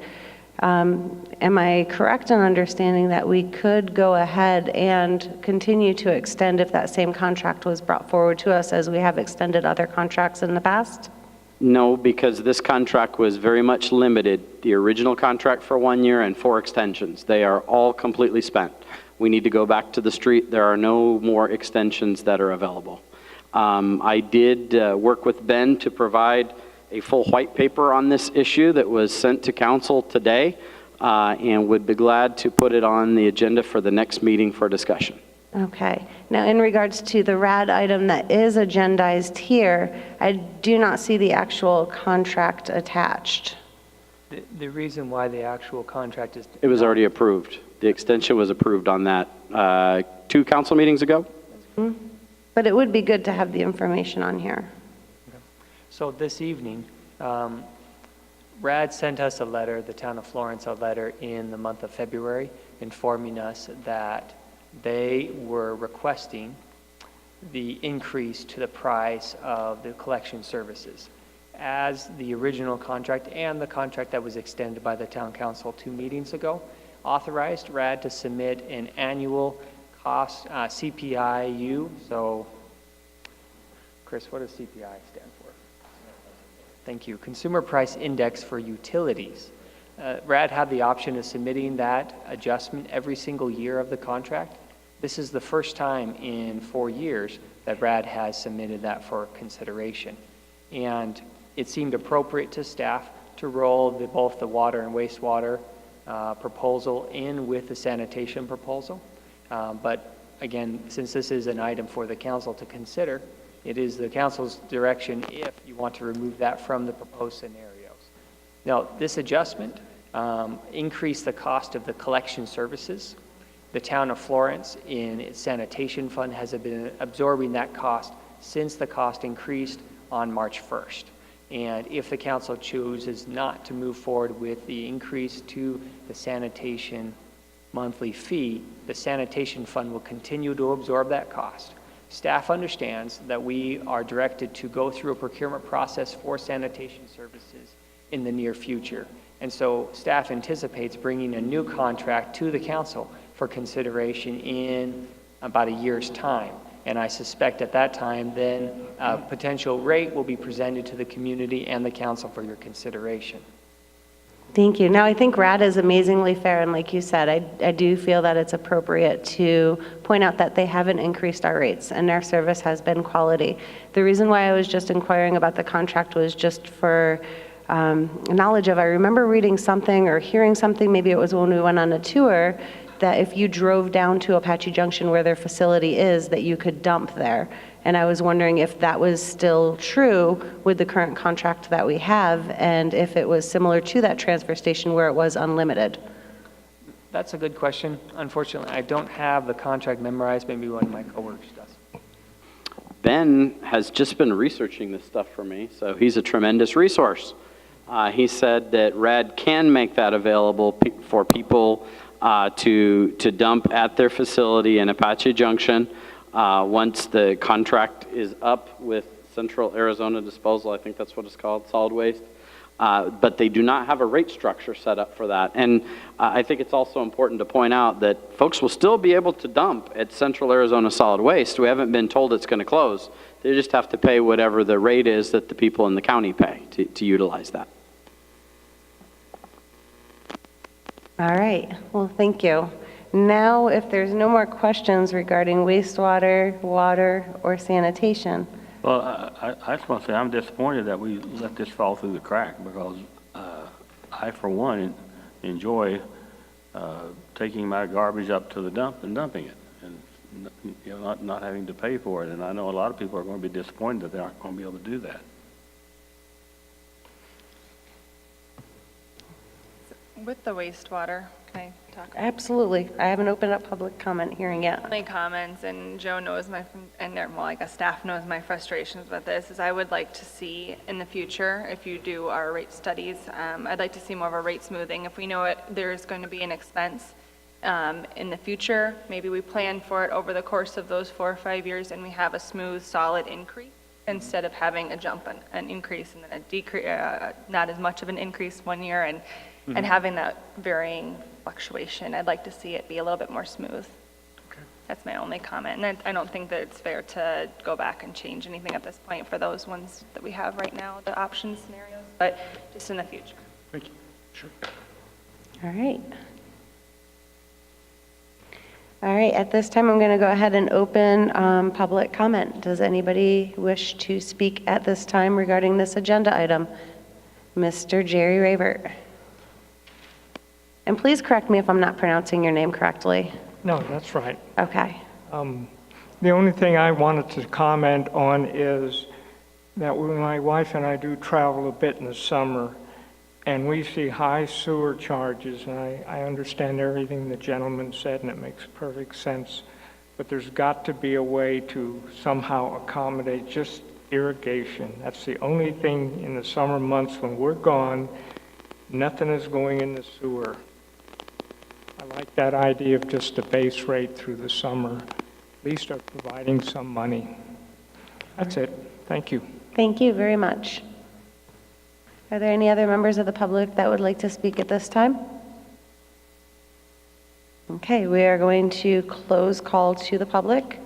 am I correct in understanding that we could go ahead and continue to extend if that same contract was brought forward to us as we have extended other contracts in the past? No, because this contract was very much limited. The original contract for 1 year and 4 extensions. They are all completely spent. We need to go back to the street. There are no more extensions that are available. I did work with Ben to provide a full white paper on this issue that was sent to council today, and would be glad to put it on the agenda for the next meeting for discussion. Okay. Now, in regards to the RAD item that is agendized here, I do not see the actual contract attached. The reason why the actual contract is... It was already approved. The extension was approved on that 2 council meetings ago. Mm-hmm. But it would be good to have the information on here. So this evening, RAD sent us a letter, the town of Florence, a letter in the month of February, informing us that they were requesting the increase to the price of the collection services. As the original contract and the contract that was extended by the town council 2 meetings ago authorized RAD to submit an annual cost CPIU. So, Chris, what does CPI stand for? Thank you. Consumer Price Index for utilities. RAD had the option of submitting that adjustment every single year of the contract. This is the first time in 4 years that RAD has submitted that for consideration. And it seemed appropriate to staff to roll both the water and wastewater proposal in with the sanitation proposal. But again, since this is an item for the council to consider, It is the council's direction if you want to remove that from the proposed scenarios. Now, this adjustment increased the cost of the collection services. The town of Florence, in its sanitation fund, has been absorbing that cost since the cost increased on March 1st. And if the council chooses not to move forward with the increase to the sanitation monthly fee, the sanitation fund will continue to absorb that cost. Staff understands that we are directed to go through a procurement process for sanitation services in the near future. And so staff anticipates bringing a new contract to the council for consideration in about a year's time. And I suspect at that time, then a potential rate will be presented to the community and the council for your consideration. Thank you. Now, I think RAD is amazingly fair, and like you said, I do feel that it's appropriate to point out that they haven't increased our rates, and our service has been quality. The reason why I was just inquiring about the contract was just for knowledge of, I remember reading something or hearing something, maybe it was when we went on a tour, that if you drove down to Apache Junction where their facility is, that you could dump there. And I was wondering if that was still true with the current contract that we have, and if it was similar to that transfer station where it was unlimited. That's a good question. Unfortunately, I don't have the contract memorized. Maybe one of my coworkers does. Ben has just been researching this stuff for me, so he's a tremendous resource. He said that RAD can make that available for people to dump at their facility in Apache Junction once the contract is up with Central Arizona Disposal. I think that's what it's called, solid waste. But they do not have a rate structure set up for that. And I think it's also important to point out that folks will still be able to dump at Central Arizona Solid Waste. We haven't been told it's going to close. They just have to pay whatever the rate is that the people in the county pay to utilize that. All right, well, thank you. Now, if there's no more questions regarding wastewater, water, or sanitation. Well, I just want to say I'm disappointed that we let this fall through the crack, because I, for one, enjoy taking my garbage up to the dump and dumping it, and not having to pay for it. And I know a lot of people are going to be disappointed that they aren't going to be able to do that. With the wastewater, can I talk? Absolutely. I haven't opened up public comment hearing yet. Only comments, and Joe knows well, I guess staff knows my frustrations with this, is I would like to see in the future, if you do our rate studies, I'd like to see more of a rate smoothing. If we know there's going to be an expense in the future, maybe we plan for it over the course of those 4 or 5 years, and we have a smooth, solid increase, instead of having a jump, an increase, and then a decrease, not as much of an increase one year, and having that varying fluctuation. I'd like to see it be a little bit more smooth. Okay. That's my only comment. And I don't think that it's fair to go back and change anything at this point for those ones that we have right now, the option scenarios, but just in the future. Thank you. Sure. All right. All right, at this time, I'm going to go ahead and open public comment. Does anybody wish to speak at this time regarding this agenda item? Mr. Jerry Ravert. And please correct me if I'm not pronouncing your name correctly. No, that's right. Okay. The only thing I wanted to comment on is that when my wife and I do travel a bit in the summer, and we see high sewer charges, and I understand everything the gentleman said, and it makes perfect sense, but there's got to be a way to somehow accommodate just irrigation. That's the only thing in the summer months when we're gone, nothing is going in the sewer. I like that idea of just a base rate through the summer. At least are providing some money. That's it. Thank you. Thank you very much. Are there any other members of the public that would like to speak at this time? Okay, we are going to close call to the public,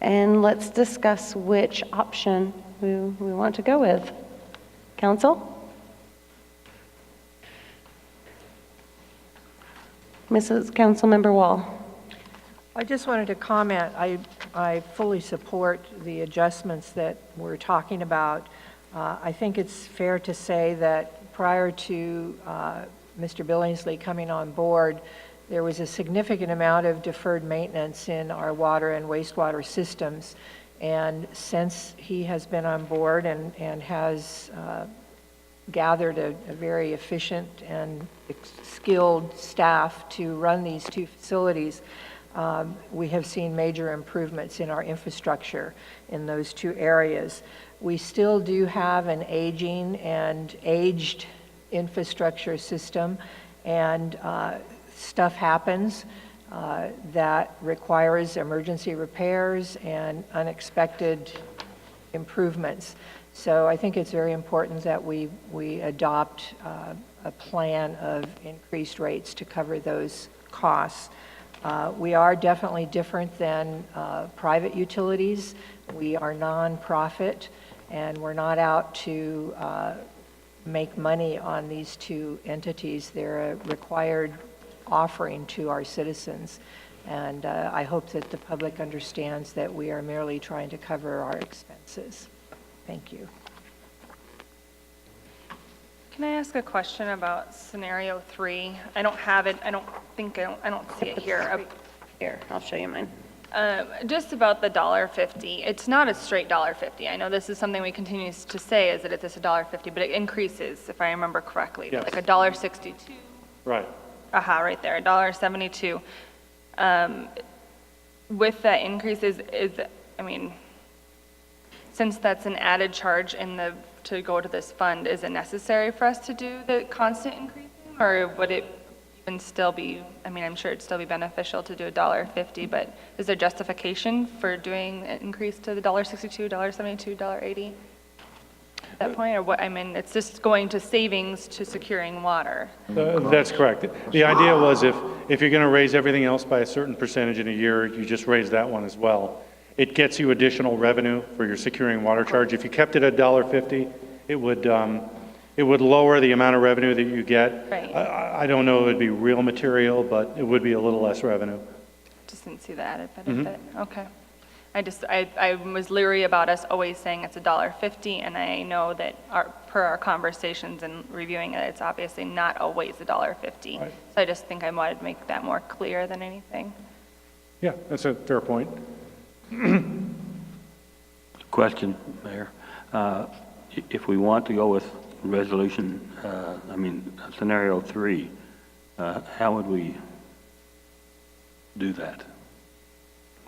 and let's discuss which option we want to go with. Council? Mrs. Councilmember Wall. I just wanted to comment. I fully support the adjustments that we're talking about. I think it's fair to say that prior to Mr. Billingsley coming on board, there was a significant amount of deferred maintenance in our water and wastewater systems. And since he has been on board and has gathered a very efficient and skilled staff to run these two facilities, we have seen major improvements in our infrastructure in those two areas. We still do have an aging and aged infrastructure system, and stuff happens that requires emergency repairs and unexpected improvements. So I think it's very important that we adopt a plan of increased rates to cover those costs. We are definitely different than private utilities. We are nonprofit, and we're not out to make money on these two entities. They're a required offering to our citizens. And I hope that the public understands that we are merely trying to cover our expenses. Thank you. Can I ask a question about scenario 3? I don't have it, I don't see it here. Here, I'll show you mine. Just about the $1.50. It's not a straight $1.50. I know this is something we continue to say, is that it's a $1.50, but it increases, if I remember correctly, Yes. like a $1.62. Right. Aha, right there, $1.72. With that increase I mean, since that's an added charge to go to this fund, is it necessary for us to do the constant increasing? Or would it even still be, I mean, I'm sure it'd still be beneficial to do a $1.50, but is there justification for doing an increase to the $1.62, $1.72, $1.80? At that point, or what, I mean, it's just going to savings to securing water. That's correct. The idea was if you're going to raise everything else by a certain percentage in a year, you just raise that one as well. It gets you additional revenue for your securing water charge. If you kept it at $1.50, it would lower the amount of revenue that you get. Right. I don't know if it would be real material, but it would be a little less revenue. Just didn't see the added benefit. Okay. I was leery about us always saying it's $1.50, and I know that per our conversations and reviewing it, it's obviously not always $1.50. Right. So I just think I wanted to make that more clear than anything. Yeah, that's a fair point. Question, Mayor. If we want to go with resolution, scenario 3, how would we do that?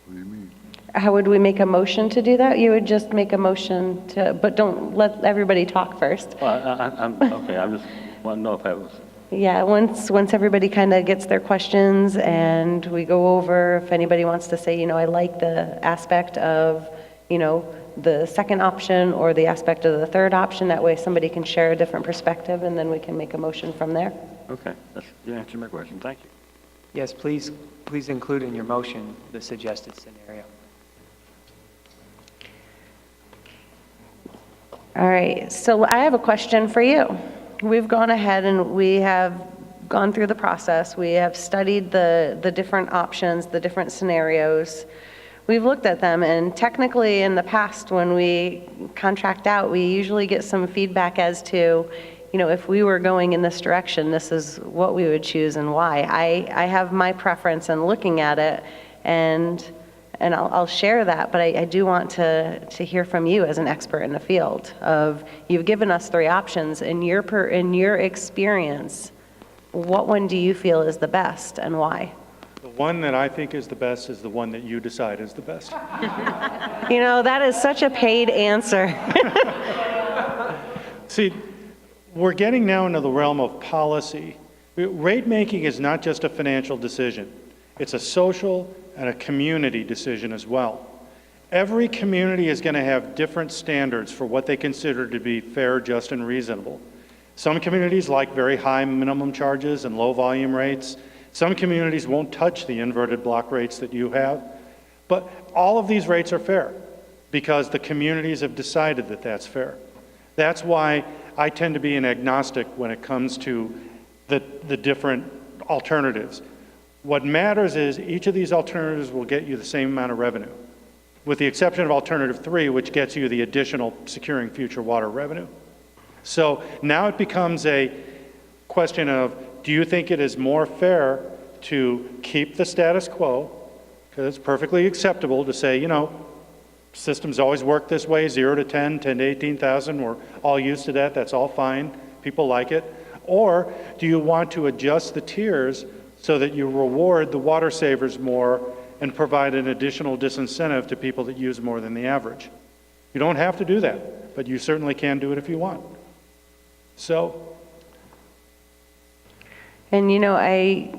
What do you mean? How would we make a motion to do that? You would just make a motion to, but don't let everybody talk first. Well, okay, I just want to know if that was... Yeah, once everybody kind of gets their questions and we go over, if anybody wants to say, I like the aspect of, the second option or the aspect of the third option, that way somebody can share a different perspective and then we can make a motion from there. Okay, you answered my question. Thank you. Yes, please include in your motion the suggested scenario. All right, so I have a question for you. We've gone ahead and we have gone through the process. We have studied the different options, the different scenarios. We've looked at them, and technically in the past when we contract out, we usually get some feedback as to, if we were going in this direction, this is what we would choose and why. I have my preference in looking at it, and I'll share that, but I do want to hear from you as an expert in the field of, you've given us 3 options. In your experience, what one do you feel is the best and why? The one that I think is the best is the one that you decide is the best. That is such a paid answer. See, we're getting now into the realm of policy. Rate making is not just a financial decision. It's a social and a community decision as well. Every community is going to have different standards for what they consider to be fair, just, and reasonable. Some communities like very high minimum charges and low volume rates. Some communities won't touch the inverted block rates that you have. But all of these rates are fair because the communities have decided that that's fair. That's why I tend to be an agnostic when it comes to the different alternatives. What matters is each of these alternatives will get you the same amount of revenue, with the exception of alternative 3, which gets you the additional securing future water revenue. So now it becomes a question of, do you think it is more fair to keep the status quo, because it's perfectly acceptable to say, systems always work this way, 0 to 10, 10 to 18,000. We're all used to that. That's all fine. People like it. Or do you want to adjust the tiers so that you reward the water savers more and provide an additional disincentive to people that use more than the average? You don't have to do that, but you certainly can do it if you want. So, And you know, I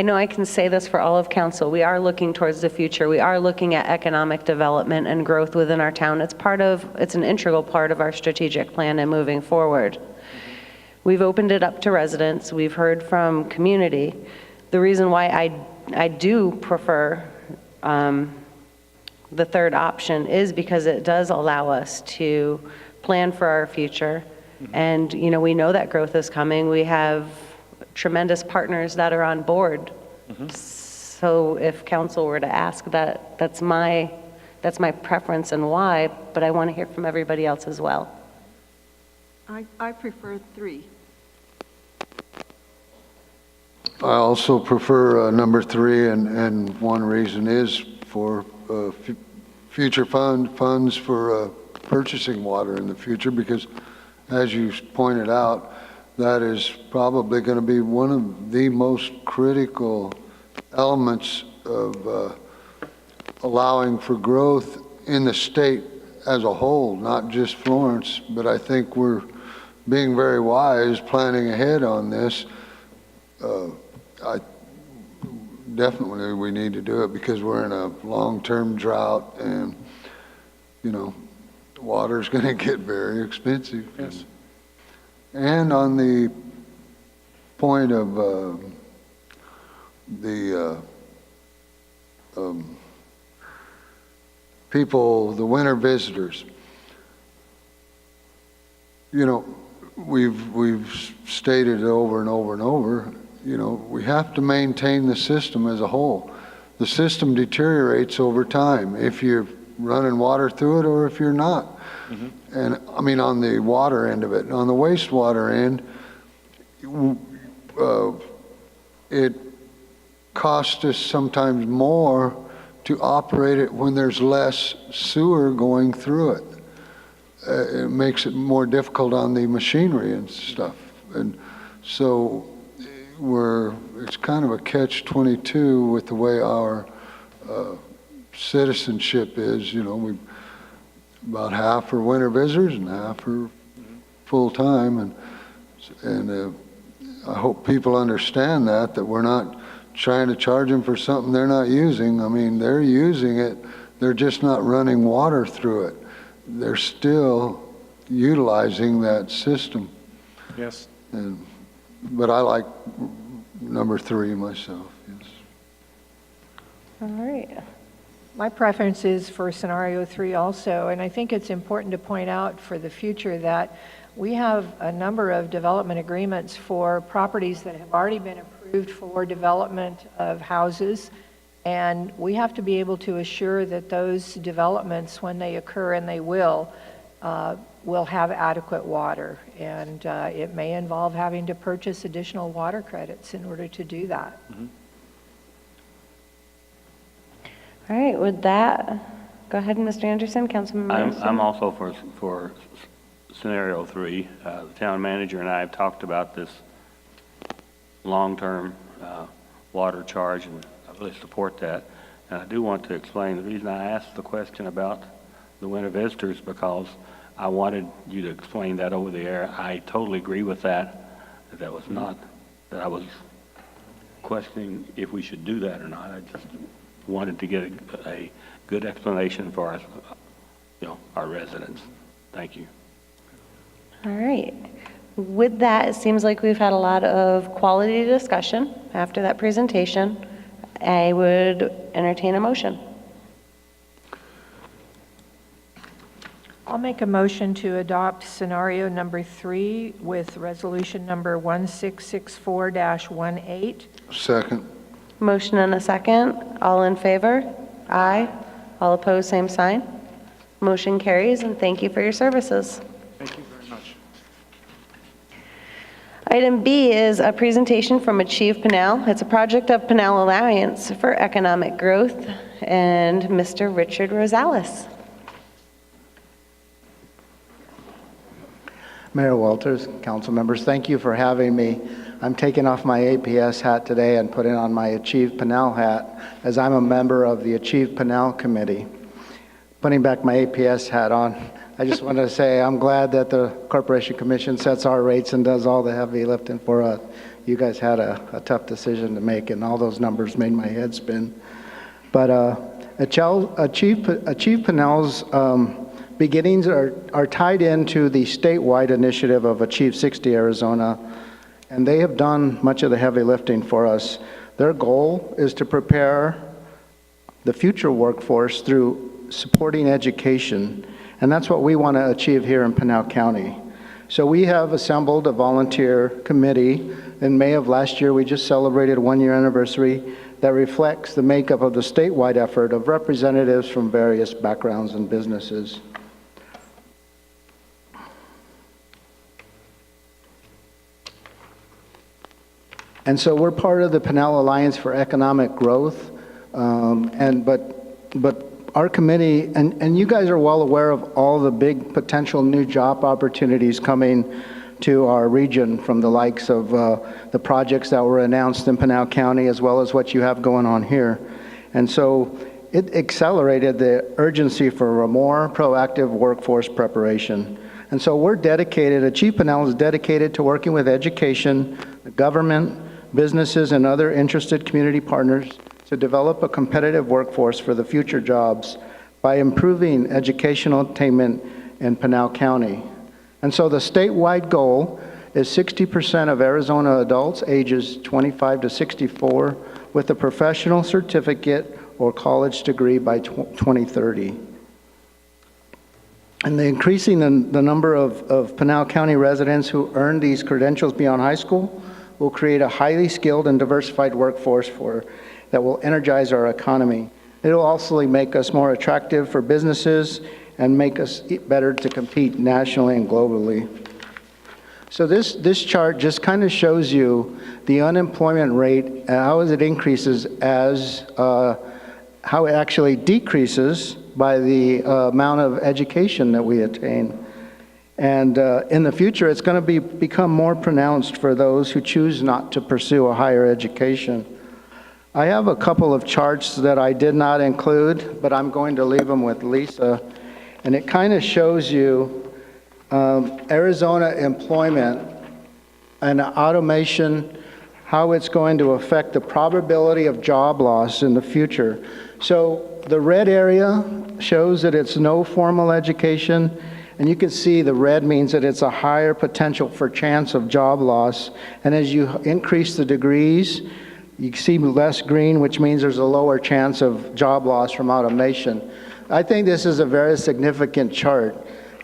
know I can say this for all of council. We are looking towards the future. We are looking at economic development and growth within our town. It's an integral part of our strategic plan and moving forward. We've opened it up to residents. We've heard from community. The reason why I do prefer the third option is because it does allow us to plan for our future. And, you know, we know that growth is coming. We have tremendous partners that are on board. So if council were to ask that, that's my preference and why, but I want to hear from everybody else as well. I prefer 3. I also prefer number 3, and one reason is for future funds for purchasing water in the future, because as you pointed out, that is probably going to be one of the most critical elements of allowing for growth in the state as a whole, not just Florence, but I think we're being very wise planning ahead on this. Definitely we need to do it because we're in a long-term drought, and you know, water's going to get very expensive. yes. And on the point of the people, the winter visitors, you know, we've stated it over and over and over, you know, we have to maintain the system as a whole. The system deteriorates over time if you're running water through it or if you're not. And I mean, on the water end of it. On the wastewater end, it costs us sometimes more to operate it when there's less sewer going through it. It makes it more difficult on the machinery and stuff. And so it's kind of a catch-22 with the way our citizenship is. You know, about half are winter visitors and half are full-time, and I hope people understand that we're not trying to charge them for something they're not using. I mean, they're using it, they're just not running water through it. They're still utilizing that system. Yes. But I like number 3 myself, yes. All right. My preference is for scenario 3 also, and I think it's important to point out for the future that we have a number of development agreements for properties that have already been approved for development of houses, and we have to be able to assure that those developments, when they occur, and they will have adequate water, and it may involve having to purchase additional water credits in order to do that. All right, with that, go ahead, Mr. Anderson, Councilmember Anderson. I'm also for scenario 3. The town manager and I have talked about this long-term water charge, and I really support that. And I do want to explain the reason I asked the question about the winter visitors, because I wanted you to explain that over the air. I totally agree with that. That was not, that I was questioning if we should do that or not. I just wanted to get a good explanation for our residents. Thank you. All right. With that, it seems like we've had a lot of quality discussion after that presentation. I would entertain a motion. I'll make a motion to adopt scenario number 3 with resolution number 1664-18. Second. Motion and a second. All in favor? Aye. All opposed, same sign. Motion carries, and thank you for your services. Thank you very much. Item B is a presentation from Achieve Pinal. It's a project of Pinal Alliance for Economic Growth, and Mr. Richard Rosales. Mayor Walters, council members, thank you for having me. I'm taking off my APS hat today and putting on my Achieve Pinal hat, as I'm a member of the Achieve Pinal Committee. Putting back my APS hat on, I just want to say I'm glad that the Corporation Commission sets our rates and does all the heavy lifting for us. You guys had a tough decision to make, and all those numbers made my head spin. But Achieve Pinal's beginnings are tied into the statewide initiative of Achieve 60 Arizona, and they have done much of the heavy lifting for us. Their goal is to prepare the future workforce through supporting education, and that's what we want to achieve here in Pinal County. So we have assembled a volunteer committee. In May of last year, we just celebrated a one-year anniversary that reflects the makeup of the statewide effort of representatives from various backgrounds and businesses. And so we're part of the Pinal Alliance for Economic Growth, but our committee, and you guys are well aware of all the big potential new job opportunities coming to our region from the likes of the projects that were announced in Pinal County, as well as what you have going on here. And so it accelerated the urgency for a more proactive workforce preparation. And so we're dedicated, Achieve Pinal is dedicated to working with education, the government, businesses, and other interested community partners to develop a competitive workforce for the future jobs by improving educational attainment in Pinal County. And so the statewide goal is 60% of Arizona adults ages 25 to 64 with a professional certificate or college degree by 2030. And the increasing the number of Pinal County residents who earn these credentials beyond high school will create a highly skilled and diversified workforce that will energize our economy. It will also make us more attractive for businesses and make us better to compete nationally and globally. So this chart just kind of shows you the unemployment rate, how it increases as how it actually decreases by the amount of education that we attain. And in the future, it's going to become more pronounced for those who choose not to pursue a higher education. I have a couple of charts that I did not include, but I'm going to leave them with Lisa. And it kind of shows you Arizona employment and automation, how it's going to affect the probability of job loss in the future. So the red area shows that it's no formal education. And you can see the red means that it's a higher potential for chance of job loss. And as you increase the degrees, you see less green, which means there's a lower chance of job loss from automation. I think this is a very significant chart.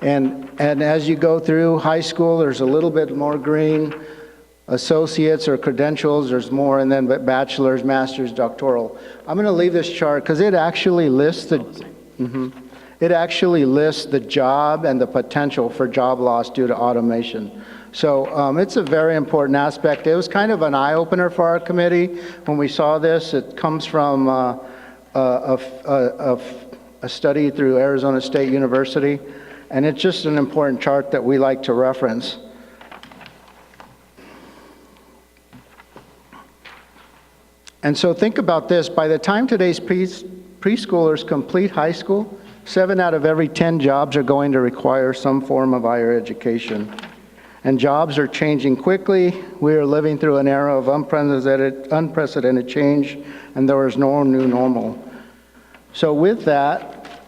And as you go through high school, there's a little bit more green. Associates or credentials, there's more, and then bachelor's, master's, doctoral. I'm going to leave this chart because it actually lists the... It actually lists the job and the potential for job loss due to automation. So it's a very important aspect. It was kind of an eye-opener for our committee when we saw this. It comes from a study through Arizona State University, and it's just an important chart that we like to reference. And so think about this. By the time today's preschoolers complete high school, 7 out of every 10 jobs are going to require some form of higher education. And jobs are changing quickly. We are living through an era of unprecedented change, and there is no new normal. So with that,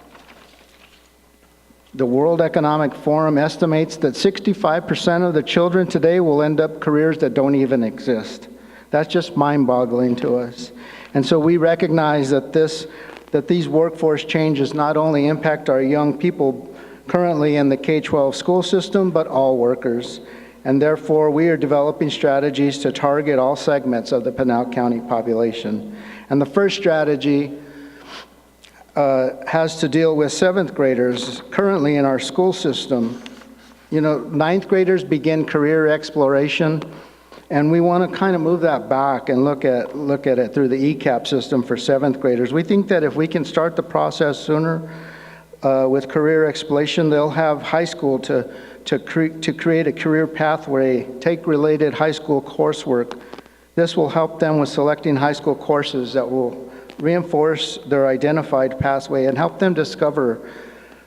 the World Economic Forum estimates that 65% of the children today will end up careers that don't even exist. That's just mind-boggling to us. And so we recognize that these workforce changes not only impact our young people currently in the K-12 school system, but all workers. And therefore, we are developing strategies to target all segments of the Pinal County population. And the first strategy has to deal with 7th graders currently in our school system. You know, 9th graders begin career exploration And we want to kind of move that back and look at it through the ECAP system for seventh graders. We think that if we can start the process sooner with career exploration, they'll have high school to create a career pathway, take related high school coursework. This will help them with selecting high school courses that will reinforce their identified pathway and help them discover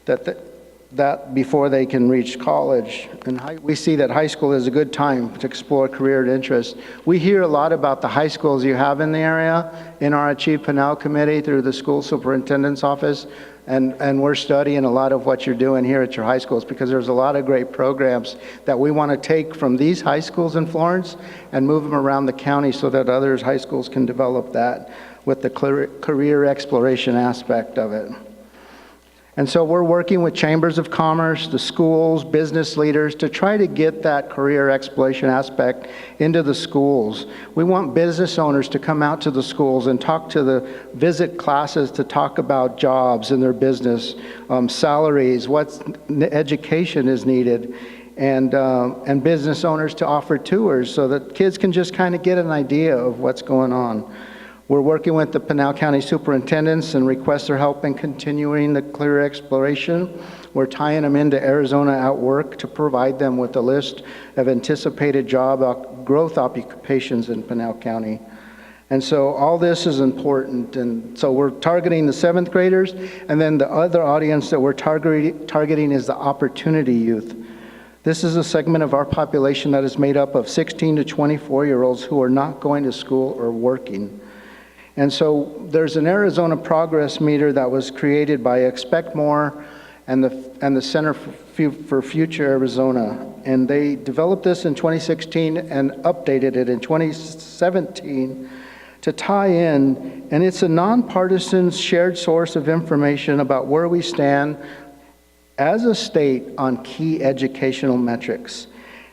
that before they can reach college. And we see that high school is a good time to explore career and interest. We hear a lot about the high schools you have in the area in our Achieve Pinal Committee through the school superintendent's office, and we're studying a lot of what you're doing here at your high schools, because there's a lot of great programs that we want to take from these high schools in Florence and move them around the county so that other high schools can develop that with the career exploration aspect of it. And so we're working with chambers of commerce, the schools, business leaders to try to get that career exploration aspect into the schools. We want business owners to come out to the schools and visit classes to talk about jobs in their business, salaries, what education is needed, and business owners to offer tours so that kids can just kind of get an idea of what's going on. We're working with the Pinal County superintendents and request their help in continuing the career exploration. We're tying them into Arizona Outwork to provide them with a list of anticipated job growth occupations in Pinal County. And so all this is important. And so we're targeting the seventh graders, and then the other audience that we're targeting is the opportunity youth. This is a segment of our population that is made up of 16 to 24-year-olds who are not going to school or working. And so there's an Arizona Progress Meter that was created by Expect More and the Center for Future Arizona. And they developed this in 2016 and updated it in 2017 to tie in. And it's a nonpartisan shared source of information about where we stand as a state on key educational metrics.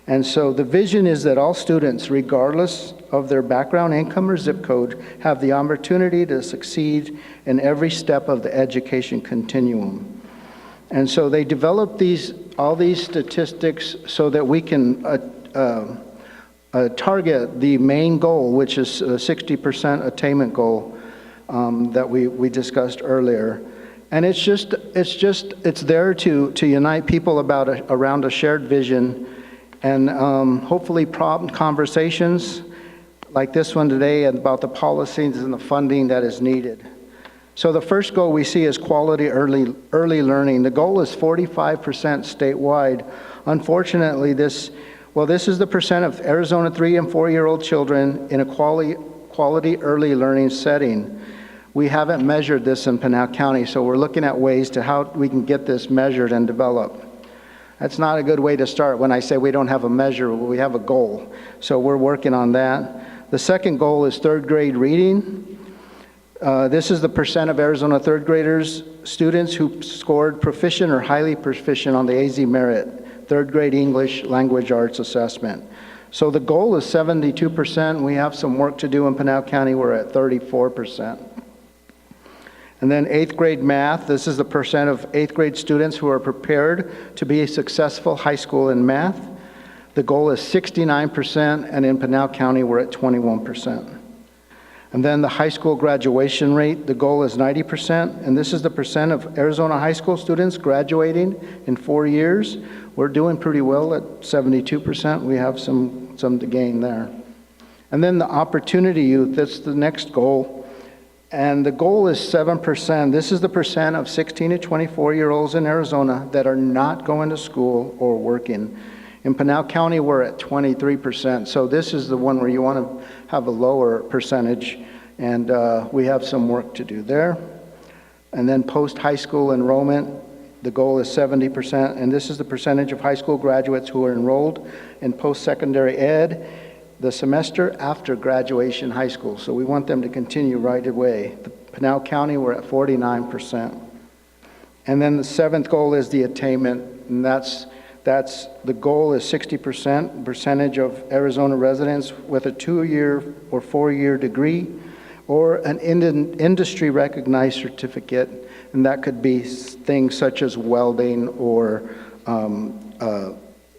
And so the vision is that all students, regardless of their background, income, or zip code, have the opportunity to succeed in every step of the education continuum. And so they developed all these statistics so that we can target the main goal, which is a 60% attainment goal that we discussed earlier. And it's there to unite people around a shared vision, and hopefully prompt conversations like this one today about the policies and the funding that is needed. So the first goal we see is quality early learning. The goal is 45% statewide. Unfortunately, this is the percent of Arizona 3 and 4-year-old children in a quality early learning setting. We haven't measured this in Pinal County, so we're looking at ways to how we can get this measured and developed. That's not a good way to start when I say we don't have a measure, we have a goal. So we're working on that. The second goal is third grade reading. This is the percent of Arizona third graders, students who scored proficient or highly proficient on the AZ Merit third grade English language arts assessment. So the goal is 72%. We have some work to do in Pinal County. We're at 34%. And then eighth grade math, this is the percent of eighth grade students who are prepared to be a successful high school in math. The goal is 69%, and in Pinal County, we're at 21%. And then the high school graduation rate, the goal is 90%, and this is the percent of Arizona high school students graduating in 4 years. We're doing pretty well at 72%. We have some to gain there. And then the opportunity youth, that's the next goal. And the goal is 7%. This is the percent of 16 to 24-year-olds in Arizona that are not going to school or working. In Pinal County, we're at 23%. So this is the one where you want to have a lower percentage, and we have some work to do there. And then post-high school enrollment, the goal is 70%, and this is the percentage of high school graduates who are enrolled in post-secondary ed the semester after graduation high school. So we want them to continue right away. The Pinal County, we're at 49%. And then the seventh goal is the attainment, and that's the goal is 60% percentage of Arizona residents with a 2-year or 4-year degree or an industry recognized certificate, and that could be things such as welding or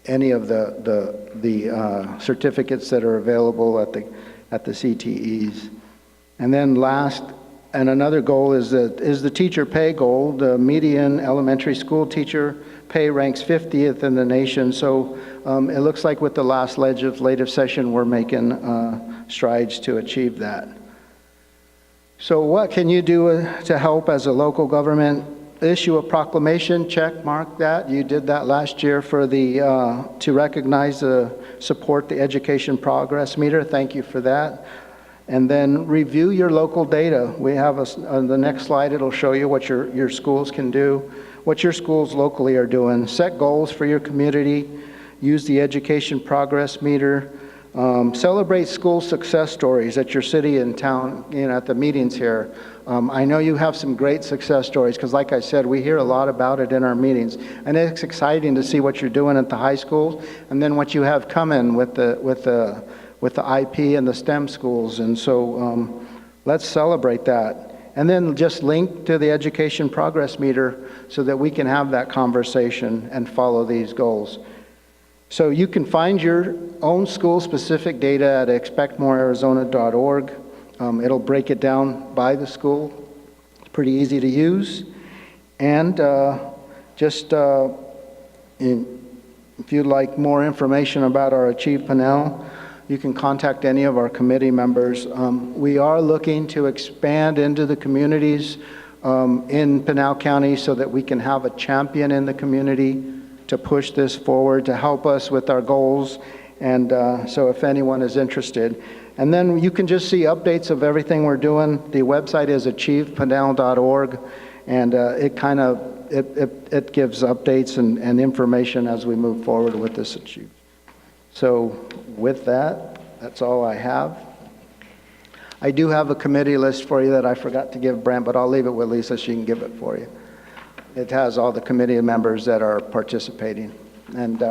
any of the certificates that are available at the CTEs. And then last, and another goal is the teacher pay goal. The median elementary school teacher pay ranks 50th in the nation. So it looks like with the last legislative session, we're making strides to achieve that. So what can you do to help as a local government? Issue a proclamation, check mark that. You did that last year for to recognize support the education progress meter. Thank you for that. And then review your local data. We have on the next slide, it'll show you what your schools can do, what your schools locally are doing. Set goals for your community. Use the education progress meter. Celebrate school success stories at your city and town, at the meetings here. I know you have some great success stories because, like I said, we hear a lot about it in our meetings. And it's exciting to see what you're doing at the high schools and then what you have coming with the IP and the STEM schools. And so let's celebrate that. And then just link to the education progress meter so that we can have that conversation and follow these goals. So you can find your own school-specific data at expectmorearizona.org. It'll break it down by the school. It's pretty easy to use. And if you'd like more information about our Achieve Pinal, you can contact any of our committee members. We are looking to expand into the communities in Pinal County so that we can have a champion in the community to push this forward, to help us with our goals. And so if anyone is interested. And then you can just see updates of everything we're doing. The website is achievepinal.org, and it gives updates and information as we move forward with this Achieve. So with that, that's all I have. I do have a committee list for you that I forgot to give Brent, but I'll leave it with Lisa. She can give it for you. It has all the committee members that are participating, and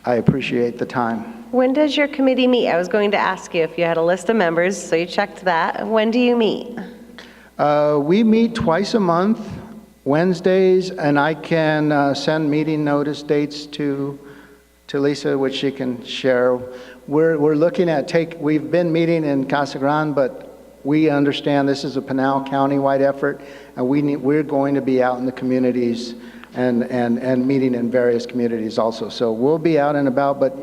I appreciate the time. When does your committee meet? I was going to ask you if you had a list of members, so you checked that. When do you meet? We meet twice a month, Wednesdays, and I can send meeting notice dates to Lisa, which she can share. We're looking at we've been meeting in Casa Grande, but we understand this is a Pinal County-wide effort, and we're going to be out in the communities and meeting in various communities also. So we'll be out and about, but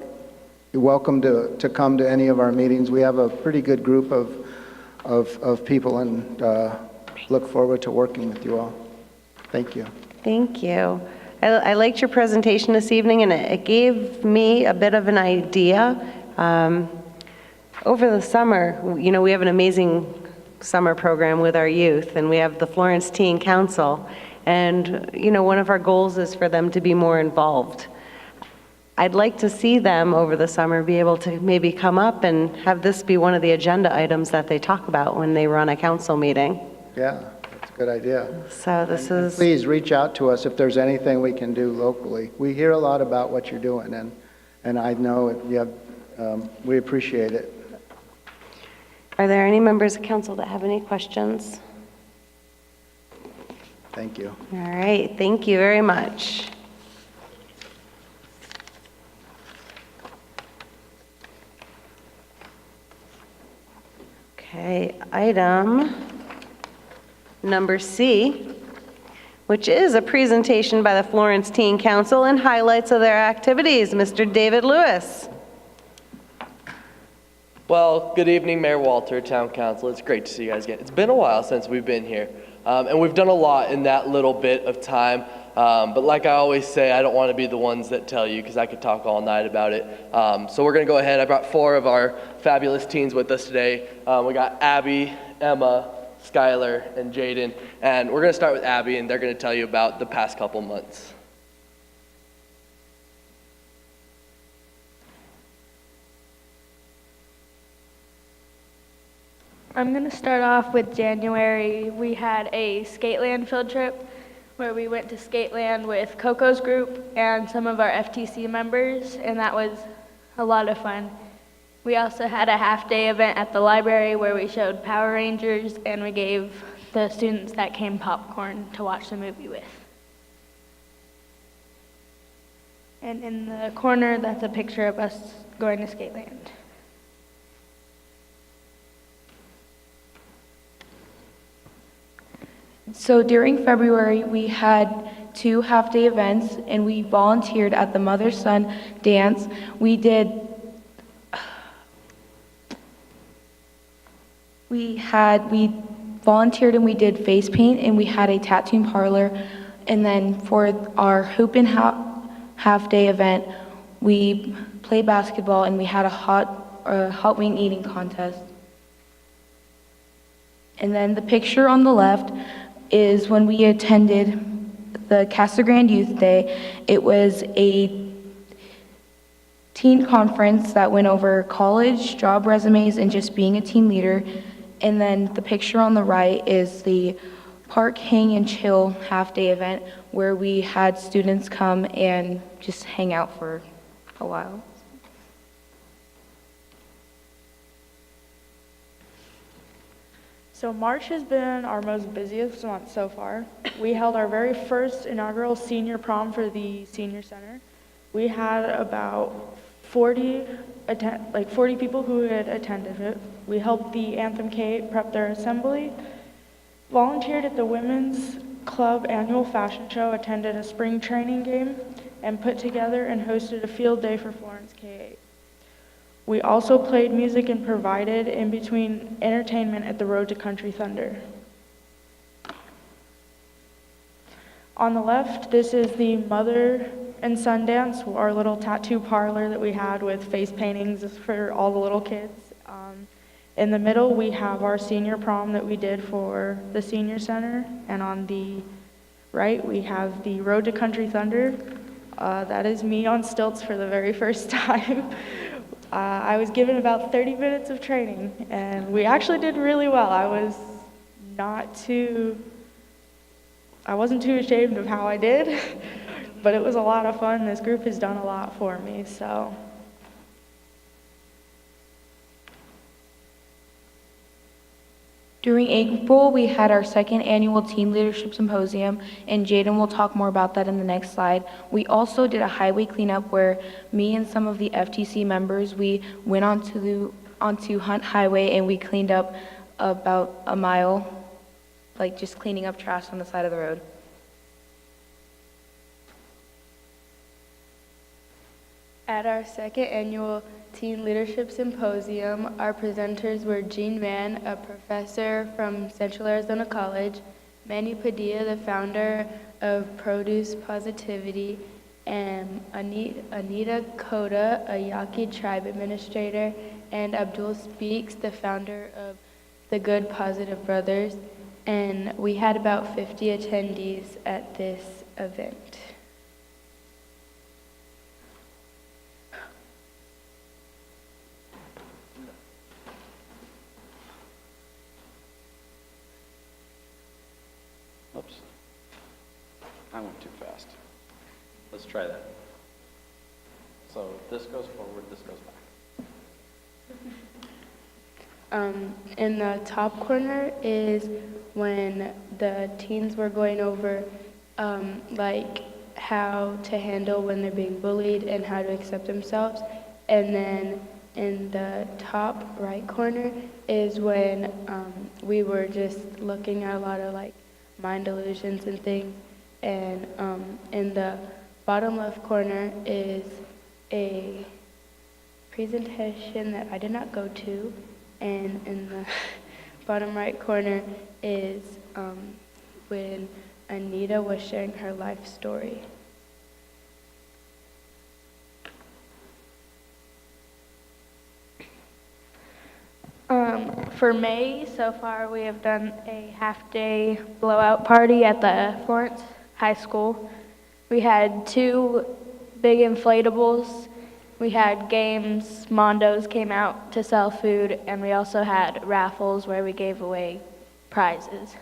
you're welcome to come to any of our meetings. We have a pretty good group of people, and look forward to working with you all. Thank you. Thank you. I liked your presentation this evening, and it gave me a bit of an idea. Over the summer, we have an amazing summer program with our youth, and we have the Florence Teen Council. And, one of our goals is for them to be more involved. I'd like to see them over the summer be able to maybe come up and have this be one of the agenda items that they talk about when they run a council meeting. Yeah, that's a good idea. So this Please reach out to us if there's anything we can do locally. We hear a lot about what you're doing, and I know we appreciate it. Are there any members of council that have any questions? Thank you. All right, thank you very much. Okay, item number C, which is a presentation by the Florence Teen Council and highlights of their activities. Mr. David Lewis. Well, good evening, Mayor Walter, Town Council. It's great to see you guys again. It's been a while since we've been here, and we've done a lot in that little bit of time. But like I always say, I don't want to be the ones that tell you because I could talk all night about it. So we're going to go ahead. I brought 4 of our fabulous teens with us today. We got Abby, Emma, Skylar, and Jaden. And we're going to start with Abby, and they're going to tell you about the past couple months. I'm going to start off with January. We had a Skateland field trip where we went to Skateland with Coco's group and some of our FTC members, and that was a lot of fun. We also had a half-day event at the library where we showed Power Rangers, and we gave the students that came popcorn to watch the movie with. And in the corner, that's a picture of us going to Skateland. So during February, we had 2 half-day events, and we volunteered at the mother-son dance. We volunteered and we did face paint, and we had a tattoo parlor. And then for our hoop and half-day event, we played basketball, and we had a hot wing eating contest. And then the picture on the left is when we attended the Casa Grande Youth Day. It was a teen conference that went over college, job resumes, and just being a teen leader. And then the picture on the right is the Park Hang and Chill half-day event where we had students come and just hang out for a while. So March has been our most busiest month so far. We held our very first inaugural senior prom for the senior center. We had about 40 people who had attended it. We helped the Anthem K prep their assembly, volunteered at the Women's Club annual fashion show, attended a spring training game, and put together and hosted a field day for Florence K-8. We also played music and provided in between entertainment at the Road to Country Thunder. On the left, this is the mother and son dance, our little tattoo parlor that we had with face paintings for all the little kids. In the middle, we have our senior prom that we did for the senior center. And on the right, we have the Road to Country Thunder. That is me on stilts for the very first time. I was given about 30 minutes of training, and we actually did really well. I wasn't too ashamed of how I did, but it was a lot of fun. This group has done a lot for me, so. During April, we had our second annual Teen Leadership Symposium, and Jaden will talk more about that in the next slide. We also did a highway cleanup where me and some of the FTC members, we went onto Hunt Highway and we cleaned up about a mile, like just cleaning up trash on the side of the road. At our second annual Teen Leadership Symposium, our presenters were Jean Mann, a professor from Central Arizona College, Manny Padilla, the founder of Produce Positivity, and Anita Koda, a Yaqui tribe administrator, and Abdul Speaks, the founder of the Good Positive Brothers. And we had about 50 attendees at this event. Oops. I went too fast. Let's try that. So this goes forward, this goes back. In the top corner is when the teens were going over like how to handle when they're being bullied and how to accept themselves. And then in the top right corner is when we were just looking at a lot of like mind illusions and things. And in the bottom left corner is a presentation that I did not go to. And in the bottom right corner is when Anita was sharing her life story. For May, so far we have done a half-day blowout party at the Florence High School. We had 2 big inflatables. We had games, Mondo's came out to sell food, and we also had raffles where we gave away prizes.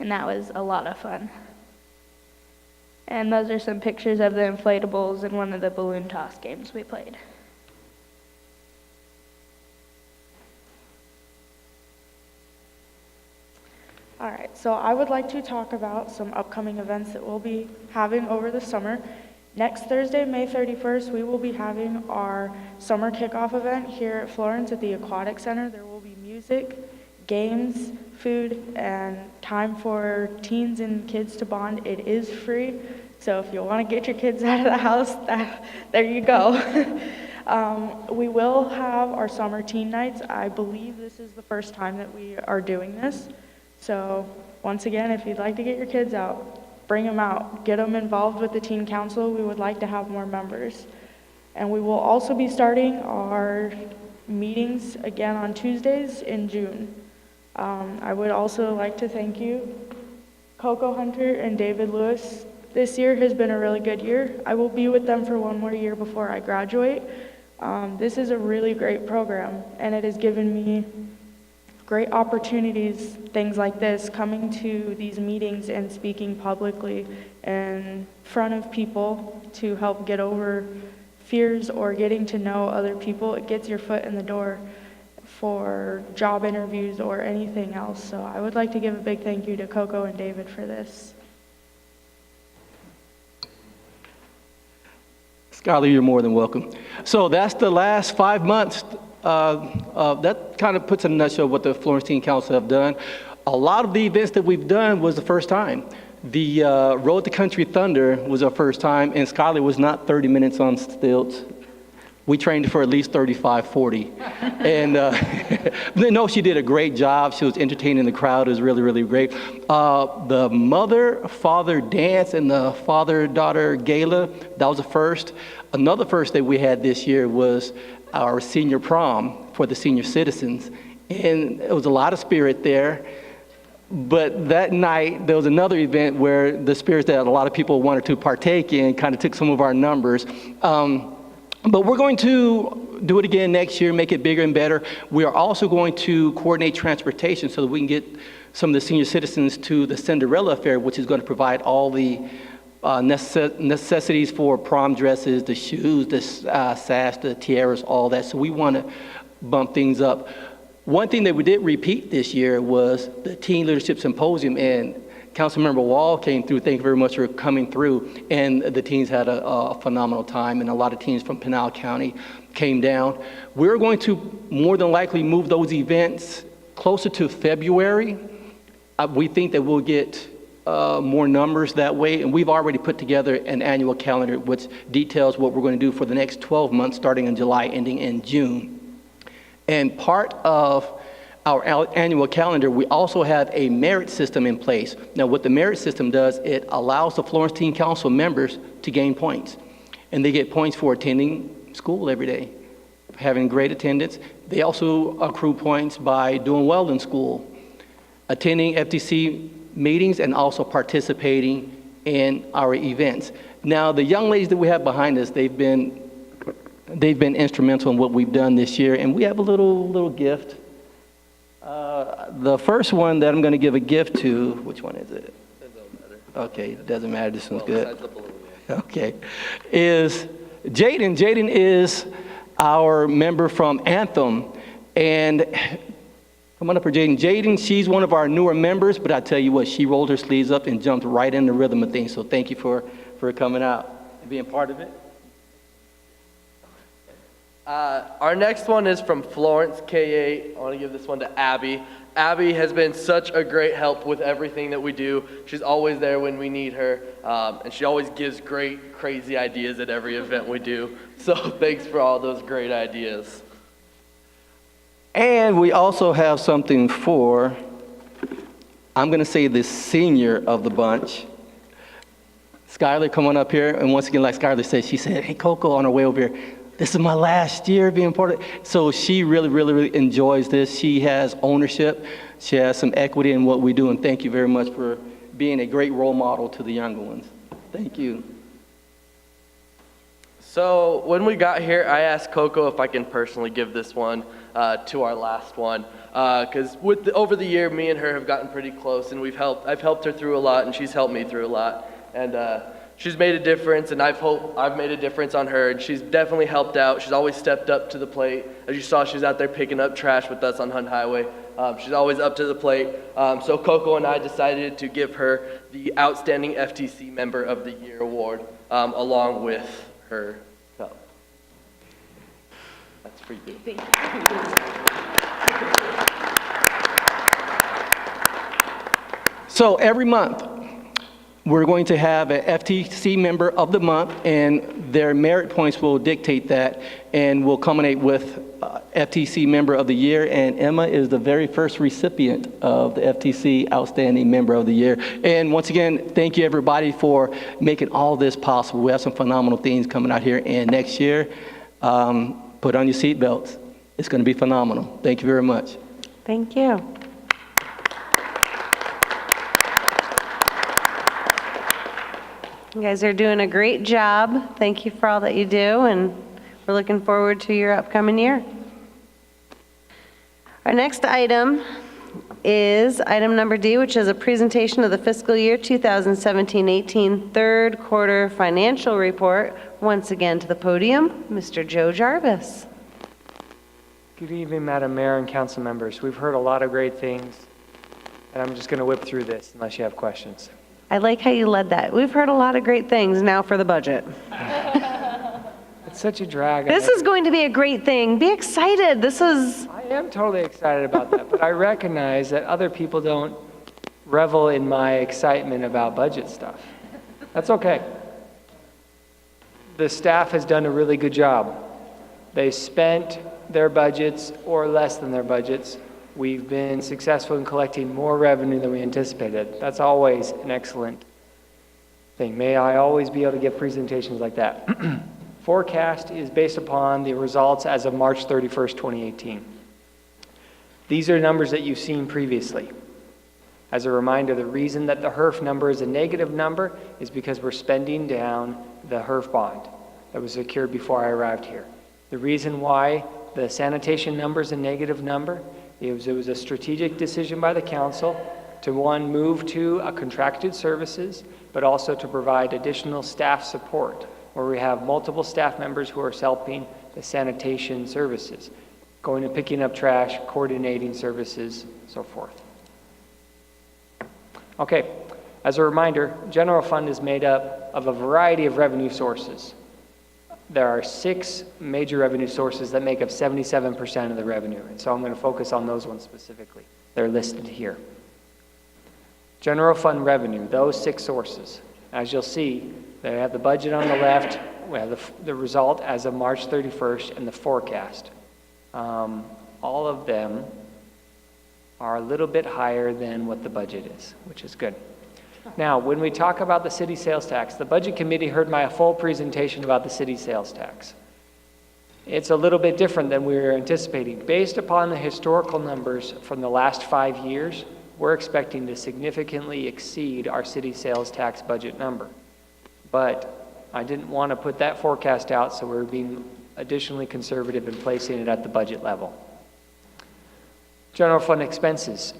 And that was a lot of fun. And those are some pictures of the inflatables and one of the balloon toss games we played. All right, so I would like to talk about some upcoming events that we'll be having over the summer. Next Thursday, May 31st, we will be having our summer kickoff event here at Florence at the Aquatic Center. There will be music, games, food, and time for teens and kids to bond. It is free, so if you want to get your kids out of the house, there you go. We will have our summer teen nights. I believe this is the first time that we are doing this. So once again, if you'd like to get your kids out, bring them out, get them involved with the teen council. We would like to have more members. And we will also be starting our meetings again on Tuesdays in June. I would also like to thank you, Coco Hunter and David Lewis. This year has been a really good year. I will be with them for one more year before I graduate. This is a really great program, and it has given me great opportunities, things like this, coming to these meetings and speaking publicly in front of people to help get over fears or getting to know other people. It gets your foot in the door for job interviews or anything else. So I would like to give a big thank you to Coco and David for this. Skylar, you're more than welcome. So that's the last 5 months. That kind of puts in a nutshell what the Florence Teen Council have done. A lot of the events that we've done was the first time. The Road to Country Thunder was our first time, and Skylar was not 30 minutes on stilts. We trained for at least 35, 40. And no, she did a great job. She was entertaining the crowd. It was really, really great. The mother-father dance and the father-daughter gala, that was the first. Another first that we had this year was our senior prom for the senior citizens. And it was a lot of spirit there. But that night, there was another event where the spirits that a lot of people wanted to partake in kind of took some of our numbers. But we're going to do it again next year, make it bigger and better. We are also going to coordinate transportation so that we can get some of the senior citizens to the Cinderella Fair, which is going to provide all the necessities for prom dresses, the shoes, the sash, the tiaras, all that. So we want to bump things up. One thing that we did repeat this year was the Teen Leadership Symposium, and Councilmember Wall came through. Thank you very much for coming through. And the teens had a phenomenal time, and a lot of teens from Pinal County came down. We're going to more than likely move those events closer to February. We think that we'll get more numbers that way, and we've already put together an annual calendar which details what we're going to do for the next 12 months, starting in July, ending in June. And part of our annual calendar, we also have a merit system in place. Now, what the merit system does, it allows the Florence Teen Council members to gain points. And they get points for attending school every day, having great attendance. They also accrue points by doing well in school, attending FTC meetings, and also participating in our events. Now, the young ladies that we have behind us, they've been instrumental in what we've done this year, and we have a little gift. The first one that I'm going to give a gift to, which one is it? It doesn't matter. Okay, it doesn't matter. This one's good. Okay, is Jaden. Jaden is our member from Anthem, and come on up here, Jaden. Jaden, she's one of our newer members, but I tell you what, she rolled her sleeves up and jumped right in the rhythm of things. So thank you for coming out and being part of it. Our next one is from Florence, K8. I want to give this one to Abby. Abby has been such a great help with everything that we do. She's always there when we need her, and she always gives great, crazy ideas at every event we do. So thanks for all those great ideas. And we also have something for, I'm going to say, the senior of the bunch. Skylar, come on up here. And once again, like Skylar said, she said, hey, Coco, on her way over here, this is my last year being part of it. So she really, really, really enjoys this. She has ownership. She has some equity in what we do. And thank you very much for being a great role model to the younger ones. Thank you. So when we got here, I asked Coco if I can personally give this one to our last one. Because over the year, me and her have gotten pretty close, and I've helped her through a lot, and she's helped me through a lot. And she's made a difference, and I've made a difference on her, and she's definitely helped out. She's always stepped up to the plate. As you saw, she's out there picking up trash with us on Hunt Highway. She's always up to the plate. So Coco and I decided to give her the Outstanding FTC Member of the Year award. along with her cup. That's for you. Thank you. So every month, we're going to have an FTC member of the month, and their merit points will dictate that, and will culminate with FTC member of the year. And Emma is the very first recipient of the FTC Outstanding Member of the Year. And once again, thank you everybody for making all this possible. We have some phenomenal things coming out here, and next year, put on your seatbelts. It's going to be phenomenal. Thank you very much. Thank you. You guys are doing a great job. Thank you for all that you do, and we're looking forward to your upcoming year. Our next item is item number D, which is a presentation of the fiscal year 2017-18 third quarter financial report. Once again to the podium, Mr. Joe Jarvis. Good evening, Madam Mayor and council members. We've heard a lot of great things, and I'm just going to whip through this unless you have questions. I like how you led that. We've heard a lot of great things. Now for the budget. It's such a drag. This is going to be a great thing. Be excited. I am totally excited about that, but I recognize that other people don't revel in my excitement about budget stuff. That's okay. The staff has done a really good job. They spent their budgets or less than their budgets. We've been successful in collecting more revenue than we anticipated. That's always an excellent thing. May I always be able to give presentations like that. Forecast is based upon the results as of March 31st, 2018. These are numbers that you've seen previously. As a reminder, the reason that the HERF number is a negative number is because we're spending down the HERF bond that was secured before I arrived here. The reason why the sanitation number is a negative number is it was a strategic decision by the council to, one, move to a contracted services, but also to provide additional staff support, where we have multiple staff members who are helping the sanitation services, going and picking up trash, coordinating services, so forth. Okay, as a reminder, general fund is made up of a variety of revenue sources. There are 6 major revenue sources that make up 77% of the revenue, and so I'm going to focus on those ones specifically. They're listed here. General fund revenue, those 6 sources. As you'll see, they have the budget on the left, we have the result as of March 31st, and the forecast. All of them are a little bit higher than what the budget is, which is good. Now, when we talk about the city sales tax, the Budget Committee heard my full presentation about the city sales tax. It's a little bit different than we were anticipating. Based upon the historical numbers from the last 5 years, we're expecting to significantly exceed our city sales tax budget number. But I didn't want to put that forecast out, so we're being additionally conservative in placing it at the budget level. General fund expenses.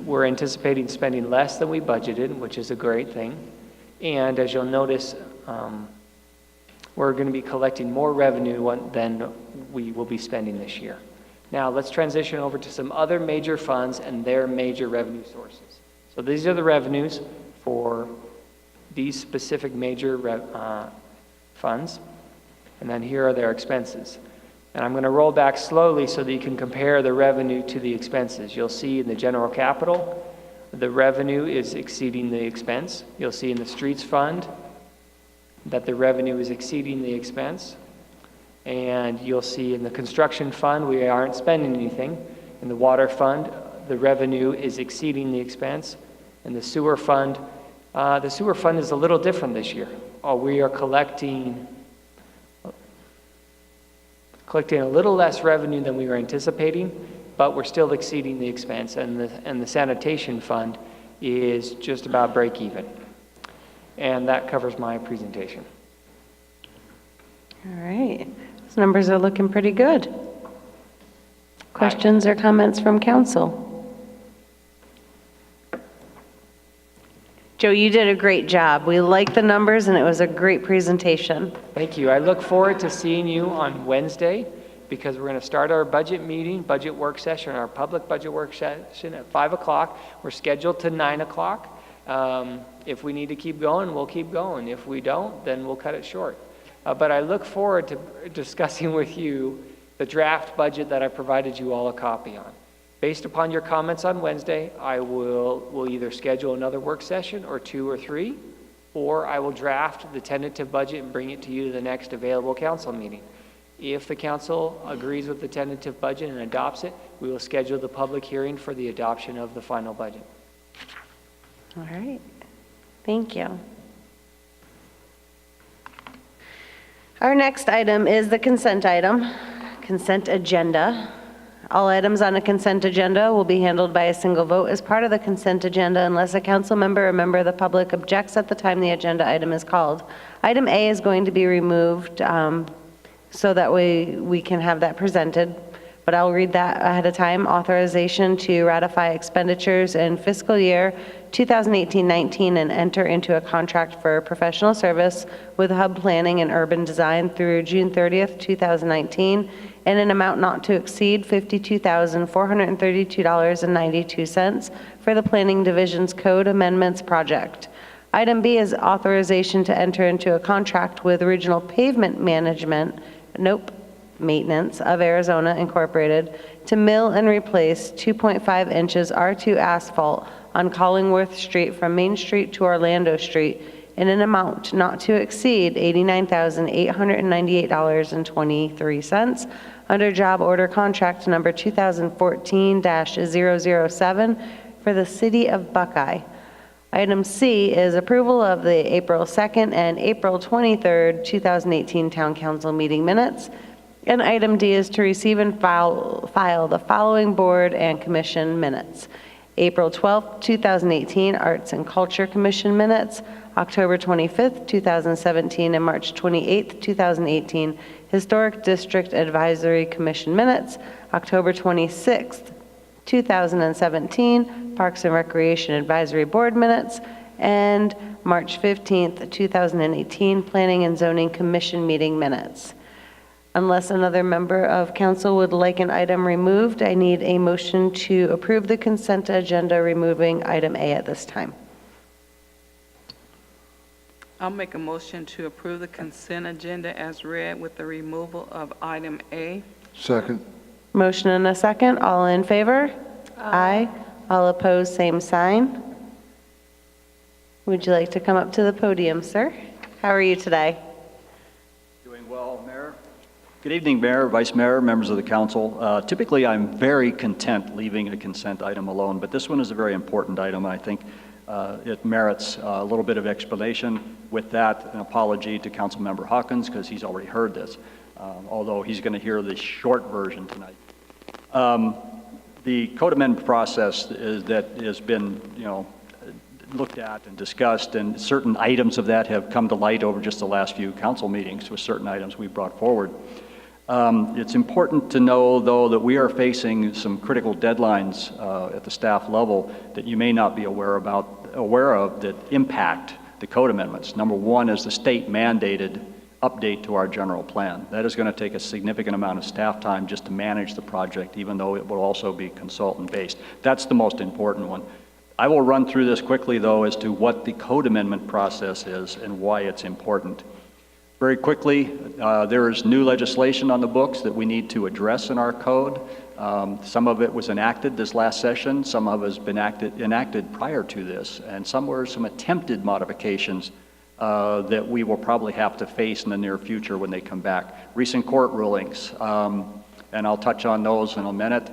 We're anticipating spending less than we budgeted, which is a great thing. And as you'll notice, we're going to be collecting more revenue than we will be spending this year. Now let's transition over to some other major funds and their major revenue sources. So these are the revenues for these specific major funds. And then here are their expenses. And I'm going to roll back slowly so that you can compare the revenue to the expenses. You'll see in the general capital, the revenue is exceeding the expense. You'll see in the streets fund that the revenue is exceeding the expense. And you'll see in the construction fund, we aren't spending anything. In the water fund, the revenue is exceeding the expense. In the sewer fund is a little different this year. We are collecting a little less revenue than we were anticipating, but we're still exceeding the expense, and the sanitation fund is just about break even. And that covers my presentation. All right. Those numbers are looking pretty good. Questions or comments from council? Joe, you did a great job. We like the numbers, and it was a great presentation. Thank you. I look forward to seeing you on Wednesday, because we're going to start our budget meeting, budget work session, our public budget work session at 5 o'clock. We're scheduled to 9 o'clock. If we need to keep going, we'll keep going. If we don't, then we'll cut it short. But I look forward to discussing with you the draft budget that I provided you all a copy on. Based upon your comments on Wednesday, we'll either schedule another work session or 2 or 3, or I will draft the tentative budget and bring it to you to the next available council meeting. If the council agrees with the tentative budget and adopts it, we will schedule the public hearing for the adoption of the final budget. All right. Thank you. Our next item is the consent agenda. All items on a consent agenda will be handled by a single vote as part of the consent agenda unless a council member or member of the public objects at the time the agenda item is called. Item A is going to be removed so that we can have that presented, but I'll read that ahead of time. Authorization to ratify expenditures in fiscal year 2018-19 and enter into a contract for professional service with Hub Planning and Urban Design through June 30th, 2019 in an amount not to exceed $52,432.92 for the Planning Division's Code Amendments Project. Item B is authorization to enter into a contract with Regional Pavement Maintenance of Arizona Incorporated to mill and replace 2.5 inches R2 asphalt on Collingworth Street from Main Street to Orlando Street in an amount not to exceed $89,898.23 under job order contract number 2014-007 for the City of Buckeye. Item C is approval of the April 2nd and April 23rd, 2018 Town Council meeting minutes. And item D is to receive and file the following board and commission minutes. April 12th, 2018 Arts and Culture Commission minutes, October 25th, 2017 and March 28th, 2018 Historic District Advisory Commission minutes, October 26th, 2017 Parks and Recreation Advisory Board minutes, and March 15th, 2018 Planning and Zoning Commission meeting minutes. Unless another member of council would like an item removed, I need a motion to approve the consent agenda removing item A at this time. I'll make a motion to approve the consent agenda as read with the removal of item A. Second. Motion and a second. All in favor? Aye. All opposed, same sign. Would you like to come up to the podium, sir? How are you today? Doing well, Mayor. Good evening, Mayor, Vice Mayor, members of the council. Typically, I'm very content leaving a consent item alone, but this one is a very important item. I think it merits a little bit of explanation. With that, an apology to Councilmember Hawkins because he's already heard this, although he's going to hear the short version tonight. The code amendment process that has been, looked at and discussed, and certain items of that have come to light over just the last few council meetings with certain items we brought forward. It's important to know, though, that we are facing some critical deadlines at the staff level that you may not be aware of that impact the code amendments. Number one is the state mandated update to our general plan. That is going to take a significant amount of staff time just to manage the project, even though it will also be consultant-based. That's the most important one. I will run through this quickly, though, as to what the code amendment process is and why it's important. Very quickly, there is new legislation on the books that we need to address in our code. Some of it was enacted this last session, some of it has been enacted prior to this, and some were some attempted modifications that we will probably have to face in the near future when they come back. Recent court rulings, and I'll touch on those in a minute.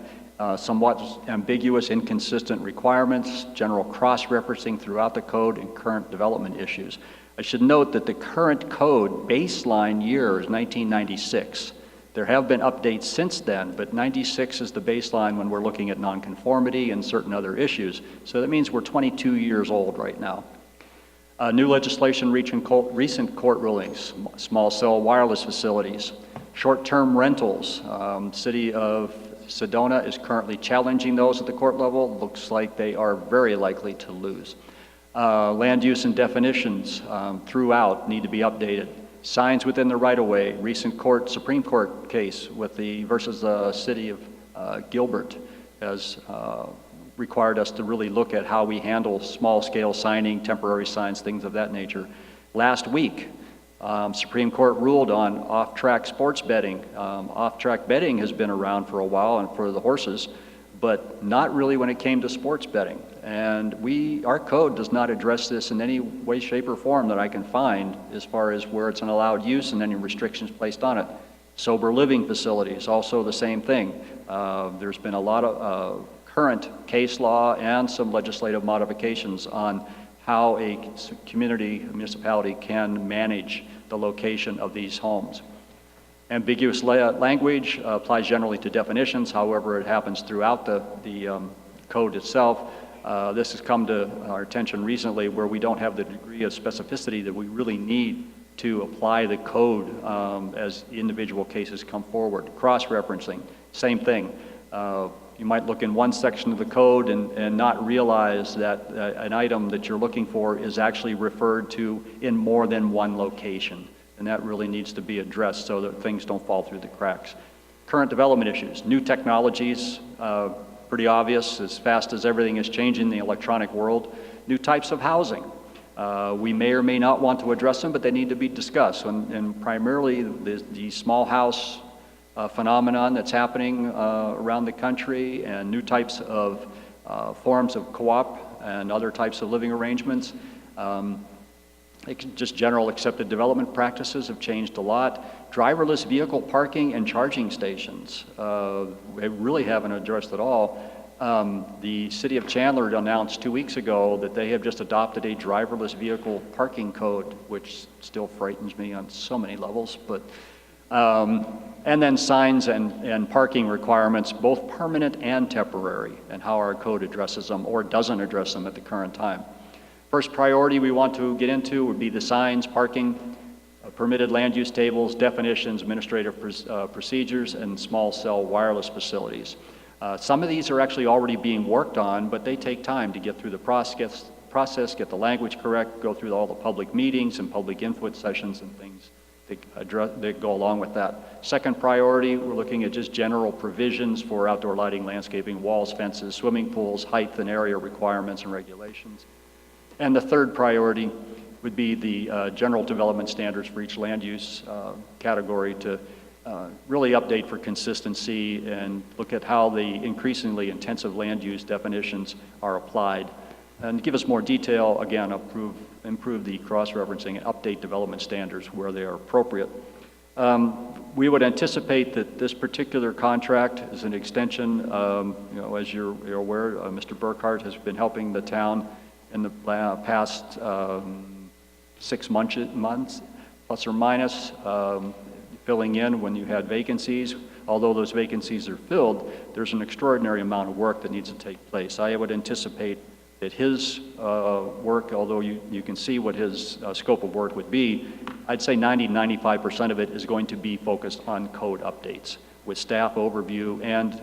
Somewhat ambiguous, inconsistent requirements, general cross-referencing throughout the code, and current development issues. I should note that the current code baseline year is 1996. There have been updates since then, but 96 is the baseline when we're looking at nonconformity and certain other issues. So that means we're 22 years old right now. New legislation reaching recent court rulings, small cell wireless facilities, short-term rentals. City of Sedona is currently challenging those at the court level. Looks like they are very likely to lose. Land use and definitions throughout need to be updated. Signs within the right-of-way. Recent Supreme Court case with versus the city of Gilbert has required us to really look at how we handle small-scale signing, temporary signs, things of that nature. Last week, Supreme Court ruled on off-track sports betting. Off-track betting has been around for a while and for the horses, but not really when it came to sports betting. And our code does not address this in any way, shape, or form that I can find as far as where it's an allowed use and any restrictions placed on it. Sober living facilities, also the same thing. There's been a lot of current case law and some legislative modifications on how a municipality can manage the location of these homes. Ambiguous language applies generally to definitions, however it happens throughout the code itself. This has come to our attention recently where we don't have the degree of specificity that we really need to apply the code as individual cases come forward. Cross-referencing, same thing. You might look in one section of the code and not realize that an item that you're looking for is actually referred to in more than one location. And that really needs to be addressed so that things don't fall through the cracks. Current development issues, new technologies, pretty obvious as fast as everything is changing in the electronic world. New types of housing. We may or may not want to address them, but they need to be discussed. And primarily the small house phenomenon that's happening around the country and new types of forms of co-op and other types of living arrangements. Just general accepted development practices have changed a lot. Driverless vehicle parking and charging stations, we really haven't addressed at all. The city of Chandler announced 2 weeks ago that they have just adopted a driverless vehicle parking code, which still frightens me on so many levels. But and then signs and parking requirements, both permanent and temporary, and how our code addresses them or doesn't address them at the current time. First priority we want to get into would be the signs, parking, permitted land use tables, definitions, administrative procedures, and small cell wireless facilities. Some of these are actually already being worked on, but they take time to get through the process, get the language correct, go through all the public meetings and public input sessions and things that go along with that. Second priority, we're looking at just general provisions for outdoor lighting, landscaping, walls, fences, swimming pools, height and area requirements and regulations. And the third priority would be the general development standards for each land use category to really update for consistency and look at how the increasingly intensive land use definitions are applied. And give us more detail, again, improve the cross-referencing and update development standards where they are appropriate. We would anticipate that this particular contract is an extension. As you're aware, Mr. Burkhart has been helping the town in the past 6 months, plus or minus, filling in when you had vacancies. Although those vacancies are filled, there's an extraordinary amount of work that needs to take place. I would anticipate that his work, although you can see what his scope of work would be, I'd say 90-95% of it is going to be focused on code updates with staff overview and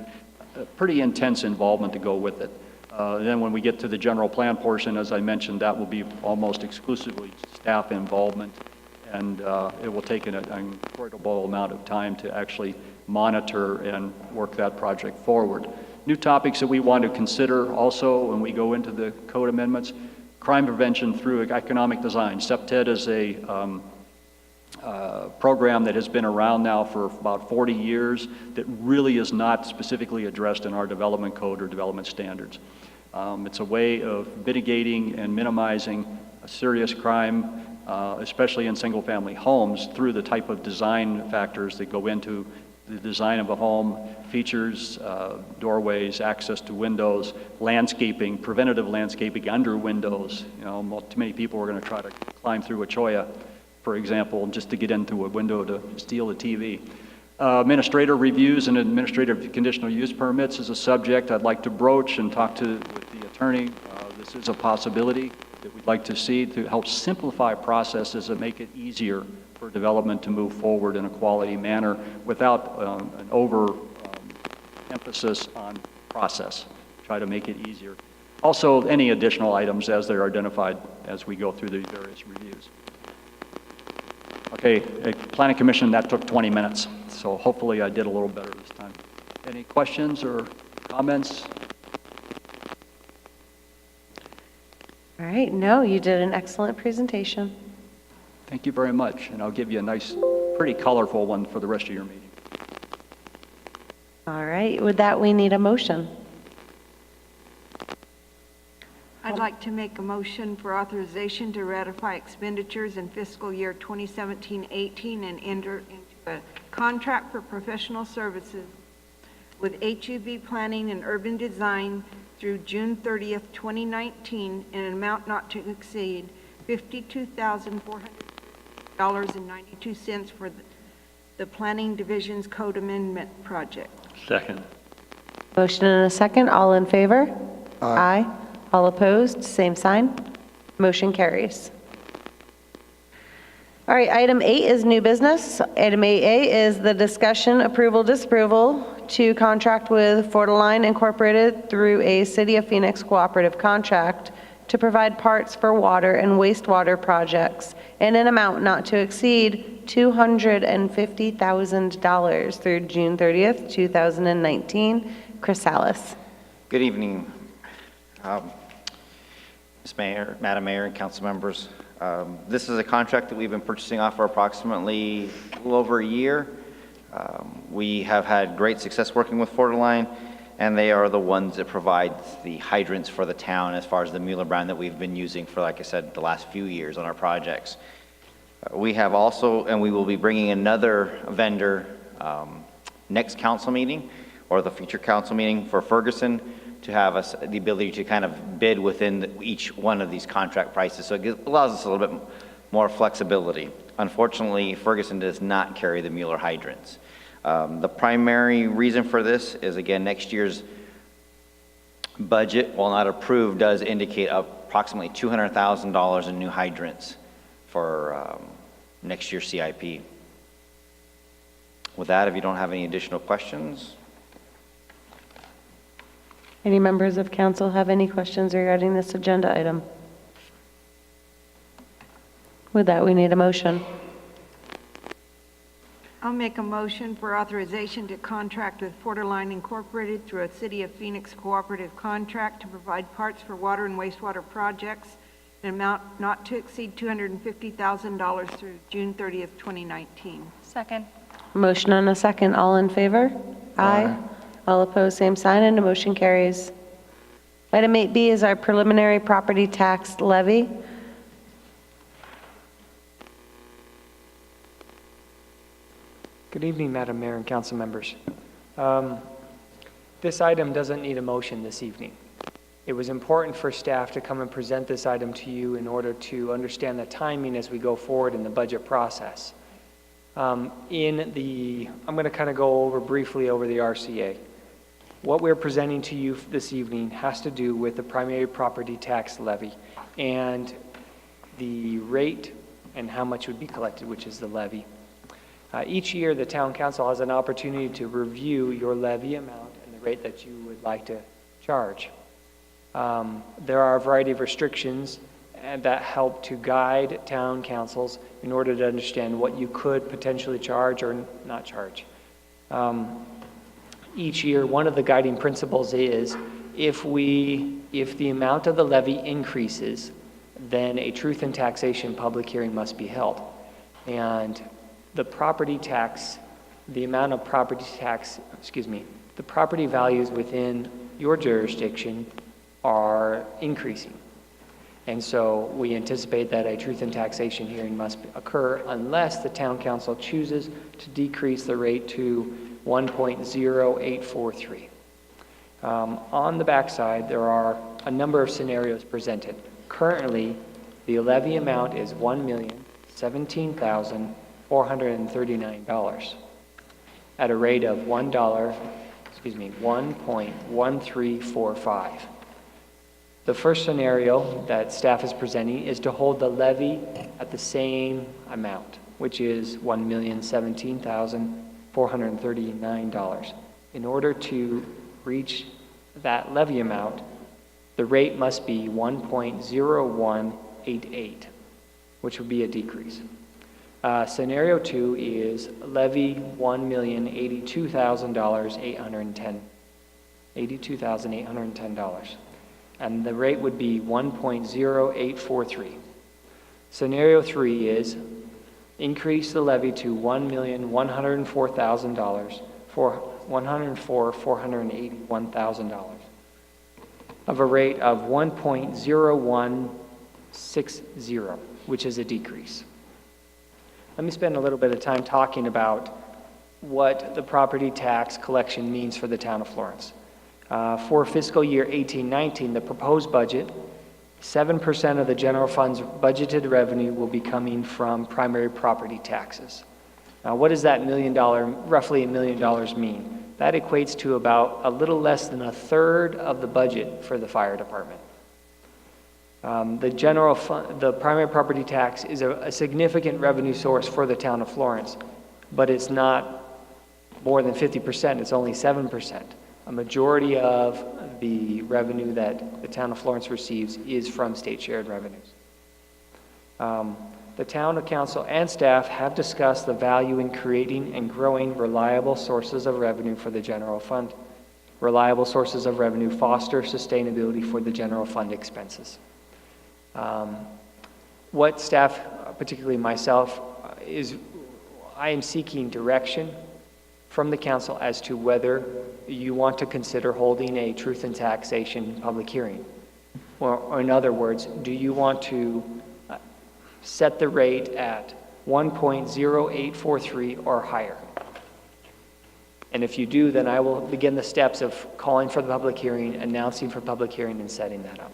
pretty intense involvement to go with it. Then when we get to the general plan portion, as I mentioned, that will be almost exclusively staff involvement, and it will take an incredible amount of time to actually monitor and work that project forward. New topics that we want to consider also when we go into the code amendments: crime prevention through economic design. CEPTED is a program that has been around now for about 40 years that really is not specifically addressed in our development code or development standards. It's a way of mitigating and minimizing serious crime, especially in single-family homes, through the type of design factors that go into the design of a home: features, doorways, access to windows, landscaping, preventative landscaping under windows. Too many people are going to try to climb through a cholla, for example, just to get into a window to steal a TV. Administrator reviews and administrative conditional use permits is a subject I'd like to broach and talk with the attorney. This is a possibility that we'd like to see to help simplify processes and make it easier for development to move forward in a quality manner without an emphasis on process. Try to make it easier. Also, any additional items as they're identified as we go through the various reviews. Okay, Planning Commission, that took 20 minutes, so hopefully I did a little better this time. Any questions or comments? All right, no, you did an excellent presentation. Thank you very much, and I'll give you a nice, pretty colorful one for the rest of your meeting. All right, with that, we need a motion. I'd like to make a motion for authorization to ratify expenditures in fiscal year 2017-18 and enter into a contract for professional services with HUB Planning and Urban Design through June 30th, 2019, in an amount not to exceed $52,400.92 for the Planning Division's Code Amendment Project. Second. Motion and a second. All in favor? Aye. All opposed? Same sign. Motion carries. All right, item 8 is new business. Item 8A is the discussion, approval, disapproval to contract with Fortiline Incorporated through a City of Phoenix cooperative contract to provide parts for water and wastewater projects in an amount not to exceed $250,000 through June 30th, 2019. Chris Salas. Good evening, Ms. Mayor, Madam Mayor, and council members. This is a contract that we've been purchasing off for approximately a little over a year. We have had great success working with Fortiline, and they are the ones that provide the hydrants for the town as far as the Mueller brand that we've been using for, like I said, the last few years on our projects. We have also, and we will be bringing another vendor next council meeting or the future council meeting for Ferguson to have us the ability to kind of bid within each one of these contract prices. So it allows us a little bit more flexibility. Unfortunately, Ferguson does not carry the Mueller hydrants. The primary reason for this is, again, next year's budget, while not approved, does indicate approximately $200,000 in new hydrants for next year's CIP. With that, if you don't have any additional questions. Any members of council have any questions regarding this agenda item? With that, we need a motion. I'll make a motion for authorization to contract with Fortiline Incorporated through a City of Phoenix cooperative contract to provide parts for water and wastewater projects in an amount not to exceed $250,000 through June 30th, 2019. Second. Motion and a second. All in favor? Aye. All opposed, same sign, and the motion carries. Item 8B is our preliminary property tax levy. Good evening, Madam Mayor and council members. This item doesn't need a motion this evening. It was important for staff to come and present this item to you in order to understand the timing as we go forward in the budget process. I'm going to kind of go briefly over the RCA. What we're presenting to you this evening has to do with the primary property tax levy and the rate and how much would be collected, which is the levy. Each year, the town council has an opportunity to review your levy amount and the rate that you would like to charge. There are a variety of restrictions that help to guide town councils in order to understand what you could potentially charge or not charge. Each year, one of the guiding principles is if the amount of the levy increases, then a truth in taxation public hearing must be held. And the property tax, the amount of property tax, the property values within your jurisdiction are increasing. And so we anticipate that a truth in taxation hearing must occur unless the town council chooses to decrease the rate to 1.0843. On the backside, there are a number of scenarios presented. Currently, the levy amount is $1,017,439 at a rate of $1.1345. The first scenario that staff is presenting is to hold the levy at the same amount, which is $1,017,439. In order to reach that levy amount, the rate must be 1.0188, which would be a decrease. Scenario 2 is levy $1,082,810. $82,810. and the rate would be 1.0843. Scenario 3 is increase the levy to $1,104,000 for $481,000 of a rate of 1.0160, which is a decrease. Let me spend a little bit of time talking about what the property tax collection means for the town of Florence. For fiscal year 18-19, the proposed budget, 7% of the general fund's budgeted revenue will be coming from primary property taxes. Now, what does that roughly $1 million mean? That equates to about a little less than a third of the budget for the fire department. The primary property tax is a significant revenue source for the town of Florence, but it's not more than 50%, it's only 7%. A majority of the revenue that the town of Florence receives is from state shared revenues. The town council and staff have discussed the value in creating and growing reliable sources of revenue for the general fund. Reliable sources of revenue foster sustainability for the general fund expenses. What staff, particularly myself, I am seeking direction from the council as to whether you want to consider holding a truth and taxation public hearing. Or in other words, do you want to set the rate at 1.0843 or higher? And if you do, then I will begin the steps of calling for the public hearing, announcing for public hearing, and setting that up.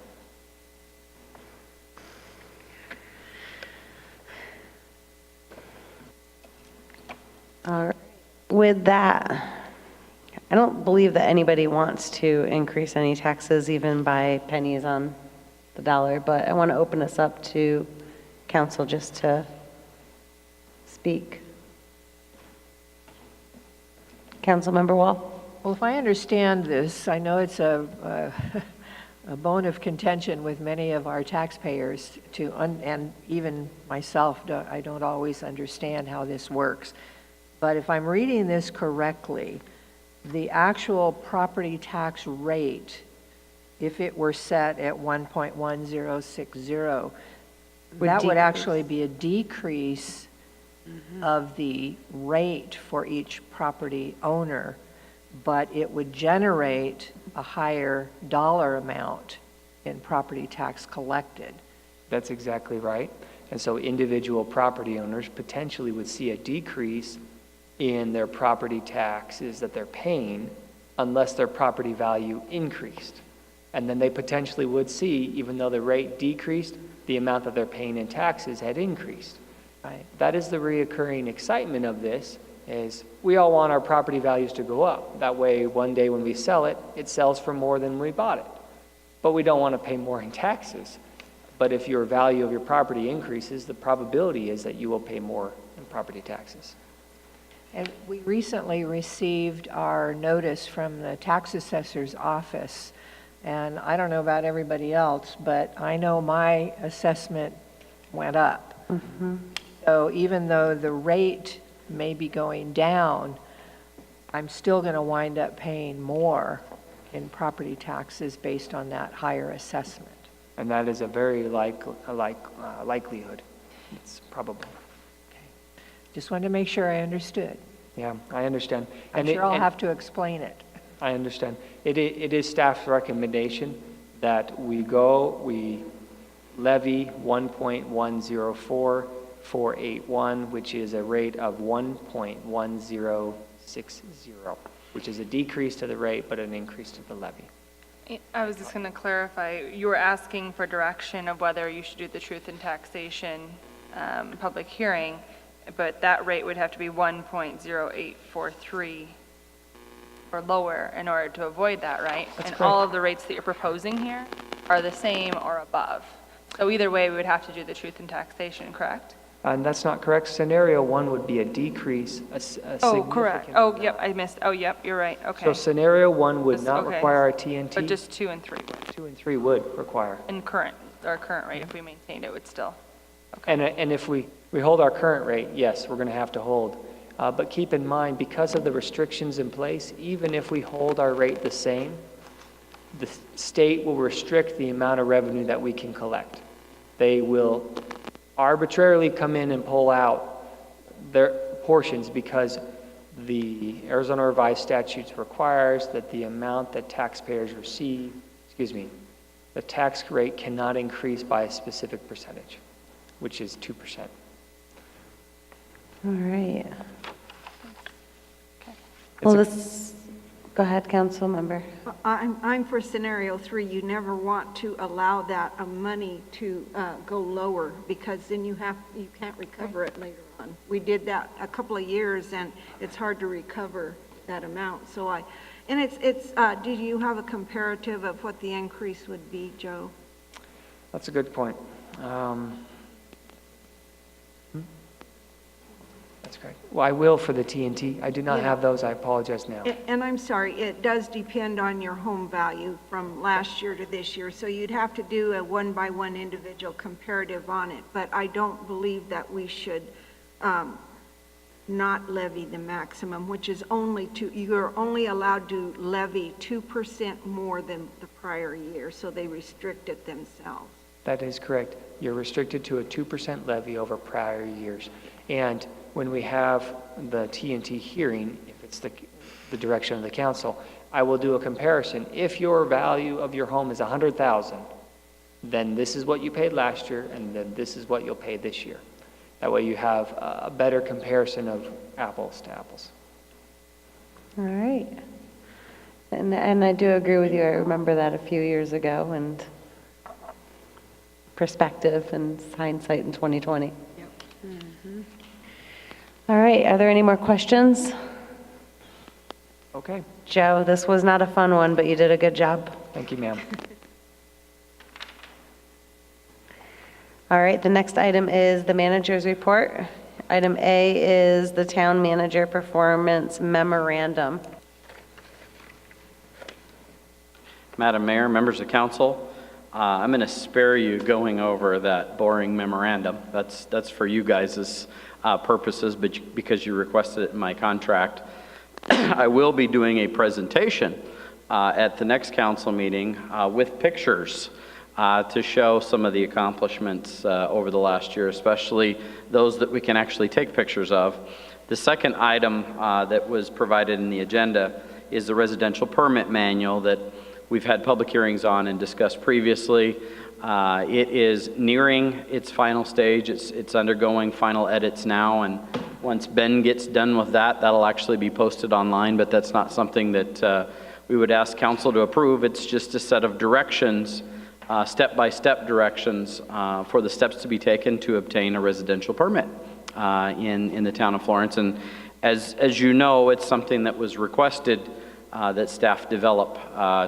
All right. With that, I don't believe that anybody wants to increase any taxes even by pennies on the dollar, but I want to open us up to council just to speak. Councilmember Wall? Well, if I understand this, I know it's a bone of contention with many of our taxpayers and even myself, I don't always understand how this works. But if I'm reading this correctly, the actual property tax rate, if it were set at 1.1060, that would actually be a decrease of the rate for each property owner, but it would generate a higher dollar amount in property tax collected. That's exactly right. And so individual property owners potentially would see a decrease in their property taxes that they're paying unless their property value increased. And then they potentially would see, even though the rate decreased, the amount that they're paying in taxes had increased. Right. That is the reoccurring excitement of this, is we all want our property values to go up. That way, one day when we sell it, it sells for more than we bought it. But we don't want to pay more in taxes. But if your value of your property increases, the probability is that you will pay more in property taxes. And we recently received our notice from the tax assessor's office. And I don't know about everybody else, but I know my assessment went up. Mm-hmm. So even though the rate may be going down, I'm still going to wind up paying more in property taxes based on that higher assessment. And that is a very likelihood. It's probable. Just wanted to make sure I understood. Yeah, I understand. I'm sure I'll have to explain it. I understand. It is staff's recommendation that we levy 1.104481, which is a rate of 1.1060, which is a decrease to the rate, but an increase to the levy. I was just going to clarify, you were asking for direction of whether you should do the truth and taxation public hearing, but that rate would have to be 1.0843 or lower in order to avoid that, right? That's and correct. All of the rates that you're proposing here are the same or above. So either way, we would have to do the truth and taxation, correct? And that's not correct. Scenario 1 would be a decrease, a Oh, correct. Oh, yep, I missed. Oh, yep, you're right. Okay. So scenario 1 would not Okay. require a TNT. But just 2 and 3 would. 2 and 3 would require. And our current rate, if we maintained it, would still. And if we hold our current rate, yes, we're going to have to hold. But keep in mind, because of the restrictions in place, even if we hold our rate the same, the state will restrict the amount of revenue that we can collect. They will arbitrarily come in and pull out their portions because the Arizona Revised Statutes requires that the amount that taxpayers receive, the tax rate cannot increase by a specific percentage, which is 2%. All right. Well, go ahead, council member. I'm for scenario 3. You never want to allow that money to go lower, because then you can't recover it later on. We did that a couple of years, and it's hard to recover that amount. So do you have a comparative of what the increase would be, Joe? That's a good point. That's correct. Well, I will for the TNT. I do not have those. I apologize now. And I'm sorry, it does depend on your home value from last year to this year. So you'd have to do a one-by-one individual comparative on it. But I don't believe that we should not levy the maximum, which is you're only allowed to levy 2% more than the prior year. So they restrict it themselves. That is correct. You're restricted to a 2% levy over prior years. And when we have the TNT hearing, if it's the direction of the council, I will do a comparison. If your value of your home is $100,000, then this is what you paid last year, and then this is what you'll pay this year. That way you have a better comparison of apples to apples. All right. And I do agree with you. I remember that a few years ago, and perspective and hindsight in 2020. Yep. Mm-hmm. All right, are there any more questions? Okay. Joe, this was not a fun one, but you did a good job. Thank you, ma'am. All right, the next item is the manager's report. Item A is the town manager performance memorandum. Madam Mayor, members of council, I'm going to spare you going over that boring memorandum. That's for you guys' purposes, but because you requested it in my contract. I will be doing a presentation at the next council meeting with pictures to show some of the accomplishments over the last year, especially those that we can actually take pictures of. The second item that was provided in the agenda is the residential permit manual that we've had public hearings on and discussed previously. It is nearing its final stage. It's undergoing final edits now, and once Ben gets done with that, that'll actually be posted online, but that's not something that we would ask council to approve. It's just a set of directions, step-by-step directions for the steps to be taken to obtain a residential permit in the town of Florence. And as you know, it's something that was requested that staff develop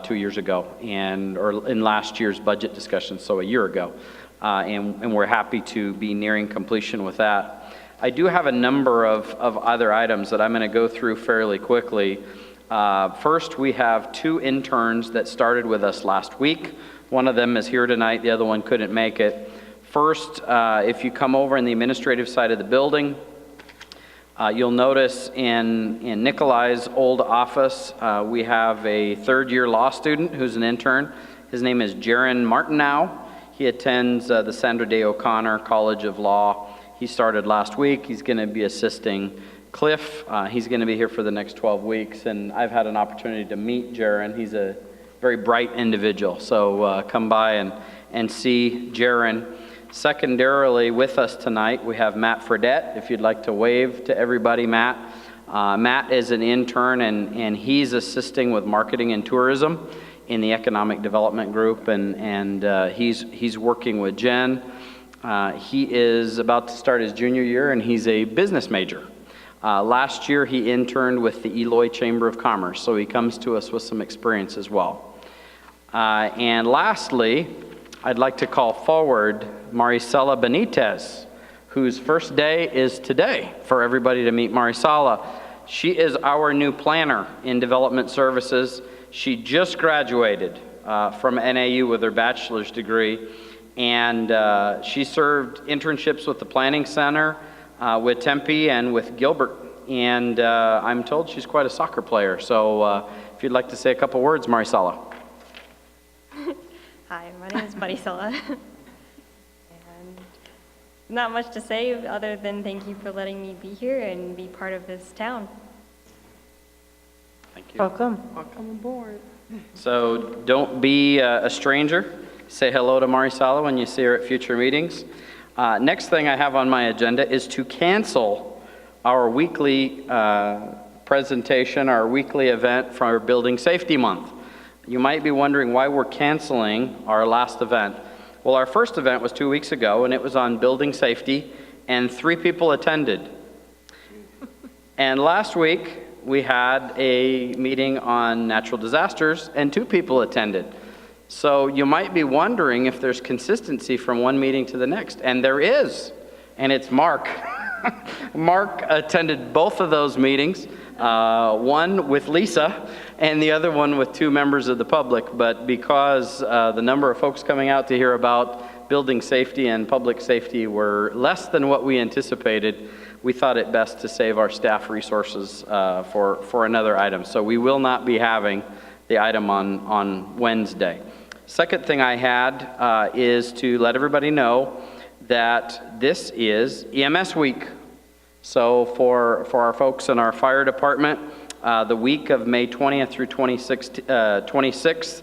2 years ago, or in last year's budget discussion, so a year ago. And we're happy to be nearing completion with that. I do have a number of other items that I'm going to go through fairly quickly. First, we have 2 interns that started with us last week. One of them is here tonight, the other one couldn't make it. First, if you come over in the administrative side of the building, you'll notice in Nikolai's old office, we have a third-year law student who's an intern. His name is Jaron Martineau. He attends the Sandra Day O'Connor College of Law. He started last week. He's going to be assisting Cliff. He's going to be here for the next 12 weeks, and I've had an opportunity to meet Jaron. He's a very bright individual, so come by and see Jaron. Secondarily, with us tonight, we have Matt Fredette. If you'd like to wave to everybody, Matt. Matt is an intern, and he's assisting with marketing and tourism in the economic development group, and he's working with Jen. He is about to start his junior year, and he's a business major. Last year, he interned with the Eloy Chamber of Commerce, so he comes to us with some experience as well. And lastly, I'd like to call forward Marisela Benitez, whose first day is today for everybody to meet Marisela. She is our new planner in development services. She just graduated from NAU with her bachelor's degree, and she served internships with the Planning Center, with Tempe, and with Gilbert. And I'm told she's quite a soccer player. So if you'd like to say a couple words, Marisela. Hi, my name is Marisela. And not much to say other than thank you for letting me be here and be part of this town. Thank you. Welcome. Welcome aboard. So don't be a stranger. Say hello to Marisala when you see her at future meetings. Next thing I have on my agenda is to cancel our weekly presentation, our weekly event for our Building Safety Month. You might be wondering why we're canceling our last event. Well, our first event was 2 weeks ago, and it was on building safety, and 3 people attended. And last week, we had a meeting on natural disasters, and 2 people attended. So you might be wondering if there's consistency from one meeting to the next, and there is, and it's Mark. Mark attended both of those meetings, one with Lisa and the other one with 2 members of the public, but because the number of folks coming out to hear about building safety and public safety were less than what we anticipated, we thought it best to save our staff resources for another item. So we will not be having the item on Wednesday. Second thing I had is to let everybody know that this is EMS week. So for our folks in our fire department, the week of May 20th through 26th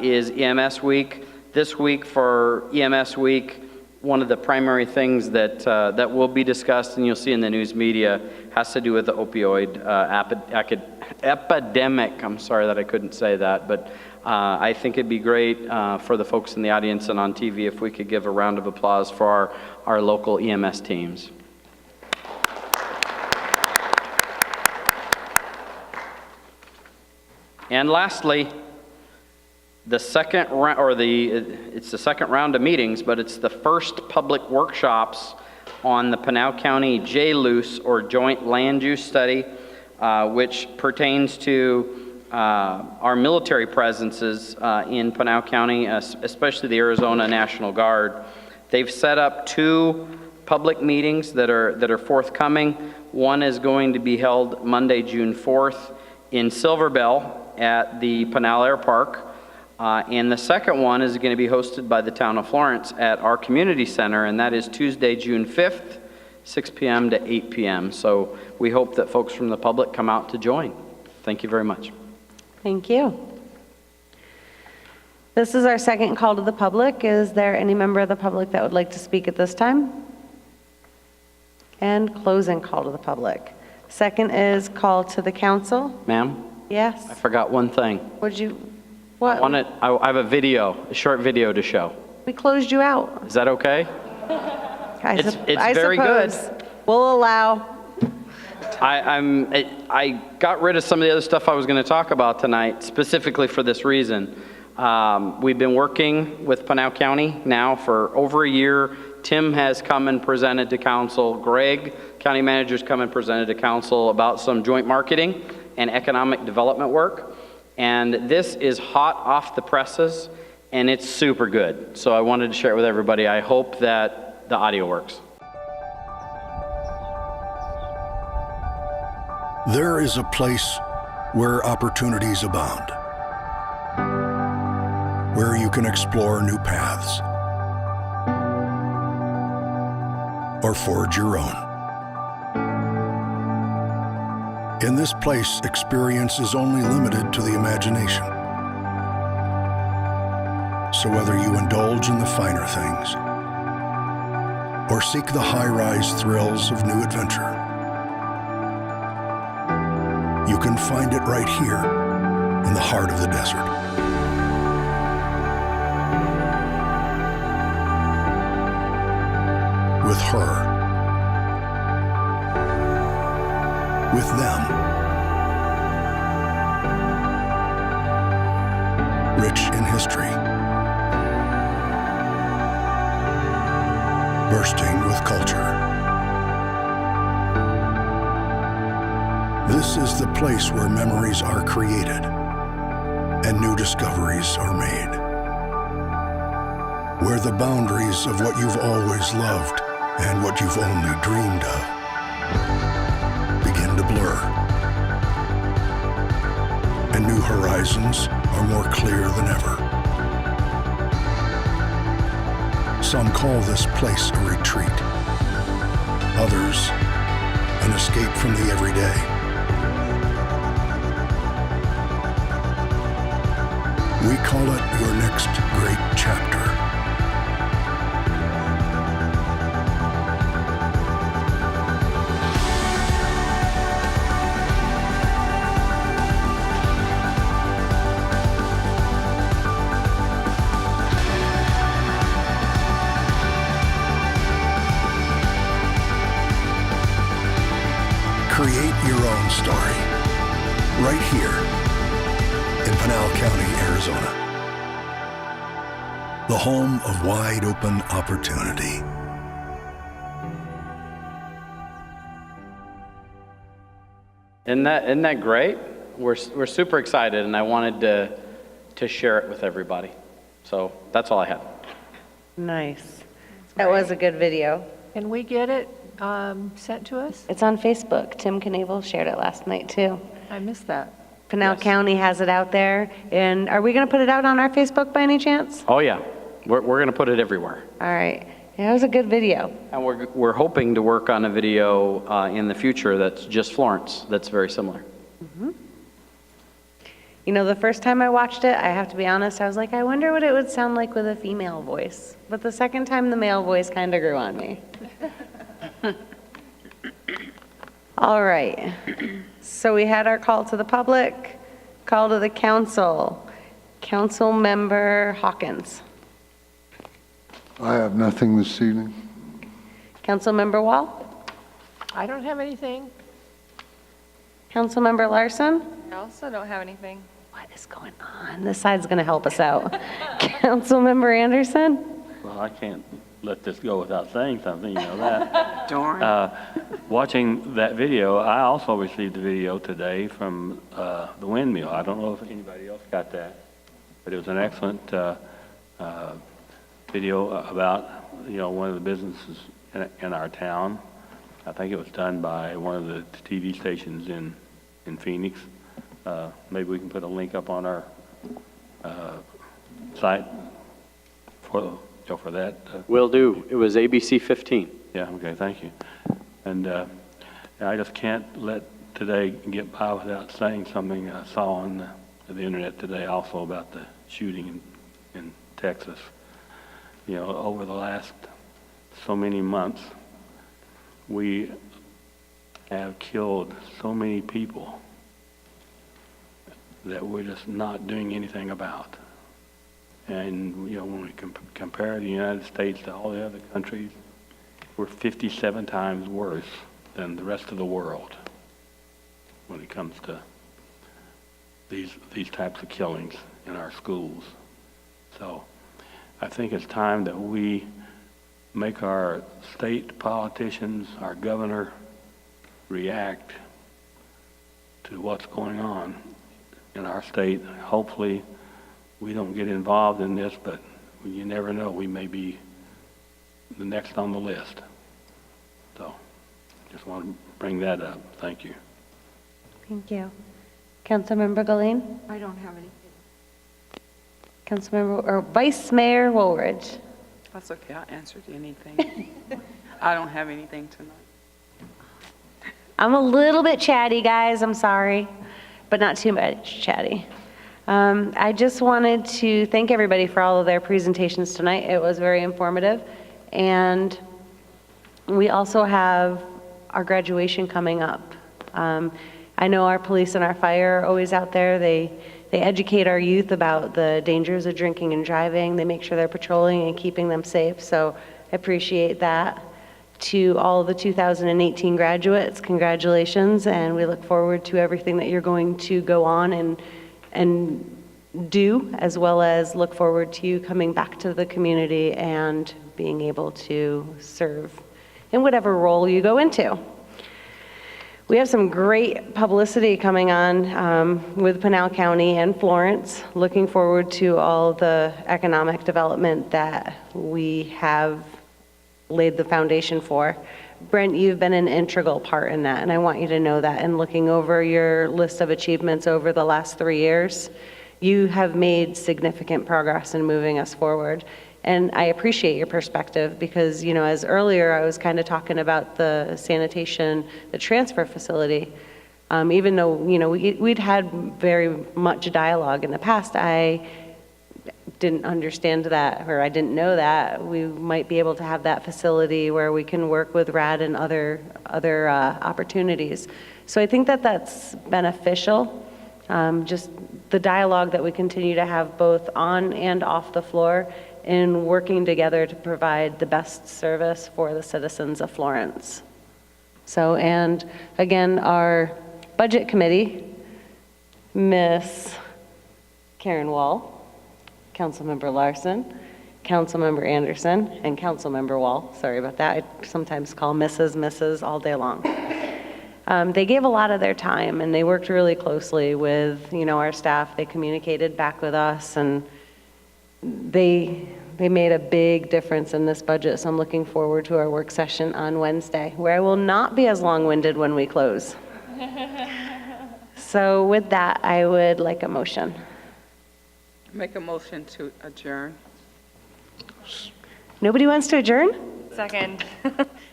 is EMS week. This week for EMS week, one of the primary things that will be discussed, and you'll see in the news media, has to do with the opioid epidemic. I'm sorry that I couldn't say that, but I think it'd be great for the folks in the audience and on TV if we could give a round of applause for our local EMS teams. And lastly, the second round, it's the second round of meetings, but it's the first public workshops on the Pinal County J-LUICE, or Joint Land Use Study, which pertains to our military presences in Pinal County, especially the Arizona National Guard. They've set up 2 public meetings that are forthcoming. One is going to be held Monday, June 4th in Silver Bell at the Pinal Air Park. And the second one is going to be hosted by the town of Florence at our community center, and that is Tuesday, June 5th, 6 p.m. to 8 p.m. So we hope that folks from the public come out to join. Thank you very much. Thank you. This is our second call to the public. Is there any member of the public that would like to speak at this time? And closing call to the public. Second is call to the council. Ma'am? Yes. I forgot one thing. Would you, what? I have a short video to show. We closed you out. Is that okay? It's I very good. suppose we'll allow. I got rid of some of the other stuff I was going to talk about tonight, specifically for this reason. We've been working with Pinal County now for over a year. Tim has come and presented to council. Greg, county manager's come and presented to council about some joint marketing and economic development work. And this is hot off the presses, and it's super good. So I wanted to share it with everybody. I hope that the audio works. There is a place where opportunities abound, where you can explore new paths or forge your own. In this place, experience is only limited to the imagination. So whether you indulge in the finer things or seek the high-rise thrills of new adventure, you can find it right here in the heart of the desert. With her, with them, rich in history, bursting with culture. This is the place where memories are created and new discoveries are made, where the boundaries of what you've always loved and what you've only dreamed of begin to blur, and new horizons are more clear than ever. Some call this place a retreat. Others, an escape from the everyday. We call it your next great chapter. Create your own story, right here in Pinal County, Arizona. The home of wide open opportunity. Isn't that great? We're super excited, and I wanted to share it with everybody. So that's all I had. Nice. That was a good video. Can we get it sent to us? It's on Facebook. Tim Knable shared it last night, too. I missed that. Pinal County has it out there. And are we going to put it out on our Facebook by any chance? Oh, yeah. We're going to put it everywhere. All right. Yeah, it was a good video. And we're hoping to work on a video in the future that's just Florence, that's very similar. Mm-hmm. You know, the first time I watched it, I have to be honest, I was like, I wonder what it would sound like with a female voice. But the second time, the male voice kind of grew on me. All right. So we had our call to the public, call to the council. Council Member Hawkins. I have nothing this evening. Council Member Wall. I don't have anything. Council Member Larson. I also don't have anything. What is going on? This side's going to help us out. Council Member Anderson. Well, I can't let this go without saying something, you know that. Darn. Watching that video, I also received a video today from the windmill. I don't know if anybody else got that, but it was an excellent video about, you know, one of the businesses in our town. I think it was done by one of the TV stations in Phoenix. Maybe we can put a link up on our site for that. Will do. It was ABC 15. Yeah, okay, thank you. And I just can't let today get by without saying something I saw on the internet today also about the shooting in Texas. You know, over the last so many months, we have killed so many people that we're just not doing anything about. And, you know, when we compare the United States to all the other countries, we're 57 times worse than the rest of the world when it comes to these types of killings in our schools. So I think it's time that we make our state politicians, our governor, react to what's going on in our state. Hopefully we don't get involved in this, but you never know. We may be the next on the list. So just want to bring that up. Thank you. Thank you. Councilmember Galeen. I don't have anything. Councilmember, or Vice Mayor Woolridge. That's okay, I answered anything. I don't have anything tonight. I'm a little bit chatty, guys, I'm sorry, but not too much chatty. I just wanted to thank everybody for all of their presentations tonight. It was very informative. And we also have our graduation coming up. I know our police and our fire are always out there. They educate our youth about the dangers of drinking and driving. They make sure they're patrolling and keeping them safe. So I appreciate that. To all the 2018 graduates, congratulations, and we look forward to everything that you're going to go on and do, as well as look forward to you coming back to the community and being able to serve in whatever role you go into. We have some great publicity coming on with Pinal County and Florence. Looking forward to all the economic development that we have laid the foundation for. Brent, you've been an integral part in that, and I want you to know that. In looking over your list of achievements over the last 3 years, you have made significant progress in moving us forward. And I appreciate your perspective because, you know, as earlier I was kind of talking about the sanitation, the transfer facility. Even though, you know, we'd had very much dialogue in the past, I didn't understand that, or I didn't know that we might be able to have that facility where we can work with RAD and other opportunities. So I think that that's beneficial. Just the dialogue that we continue to have both on and off the floor in working together to provide the best service for the citizens of Florence. So, and again, our budget committee, Miss Karen Wall, Councilmember Larson, Councilmember Anderson, and Councilmember Wall. Sorry about that. I sometimes call Mrs. all day long. They gave a lot of their time and they worked really closely with, you know, our staff. They communicated back with us and they made a big difference in this budget. So I'm looking forward to our work session on Wednesday, where I will not be as long-winded when we close. So with that, I would like a motion. Make a motion to adjourn. Nobody wants to adjourn? Second.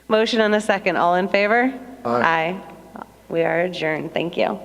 Motion and a second. All in favor? Aye. Aye. We are adjourned. Thank you.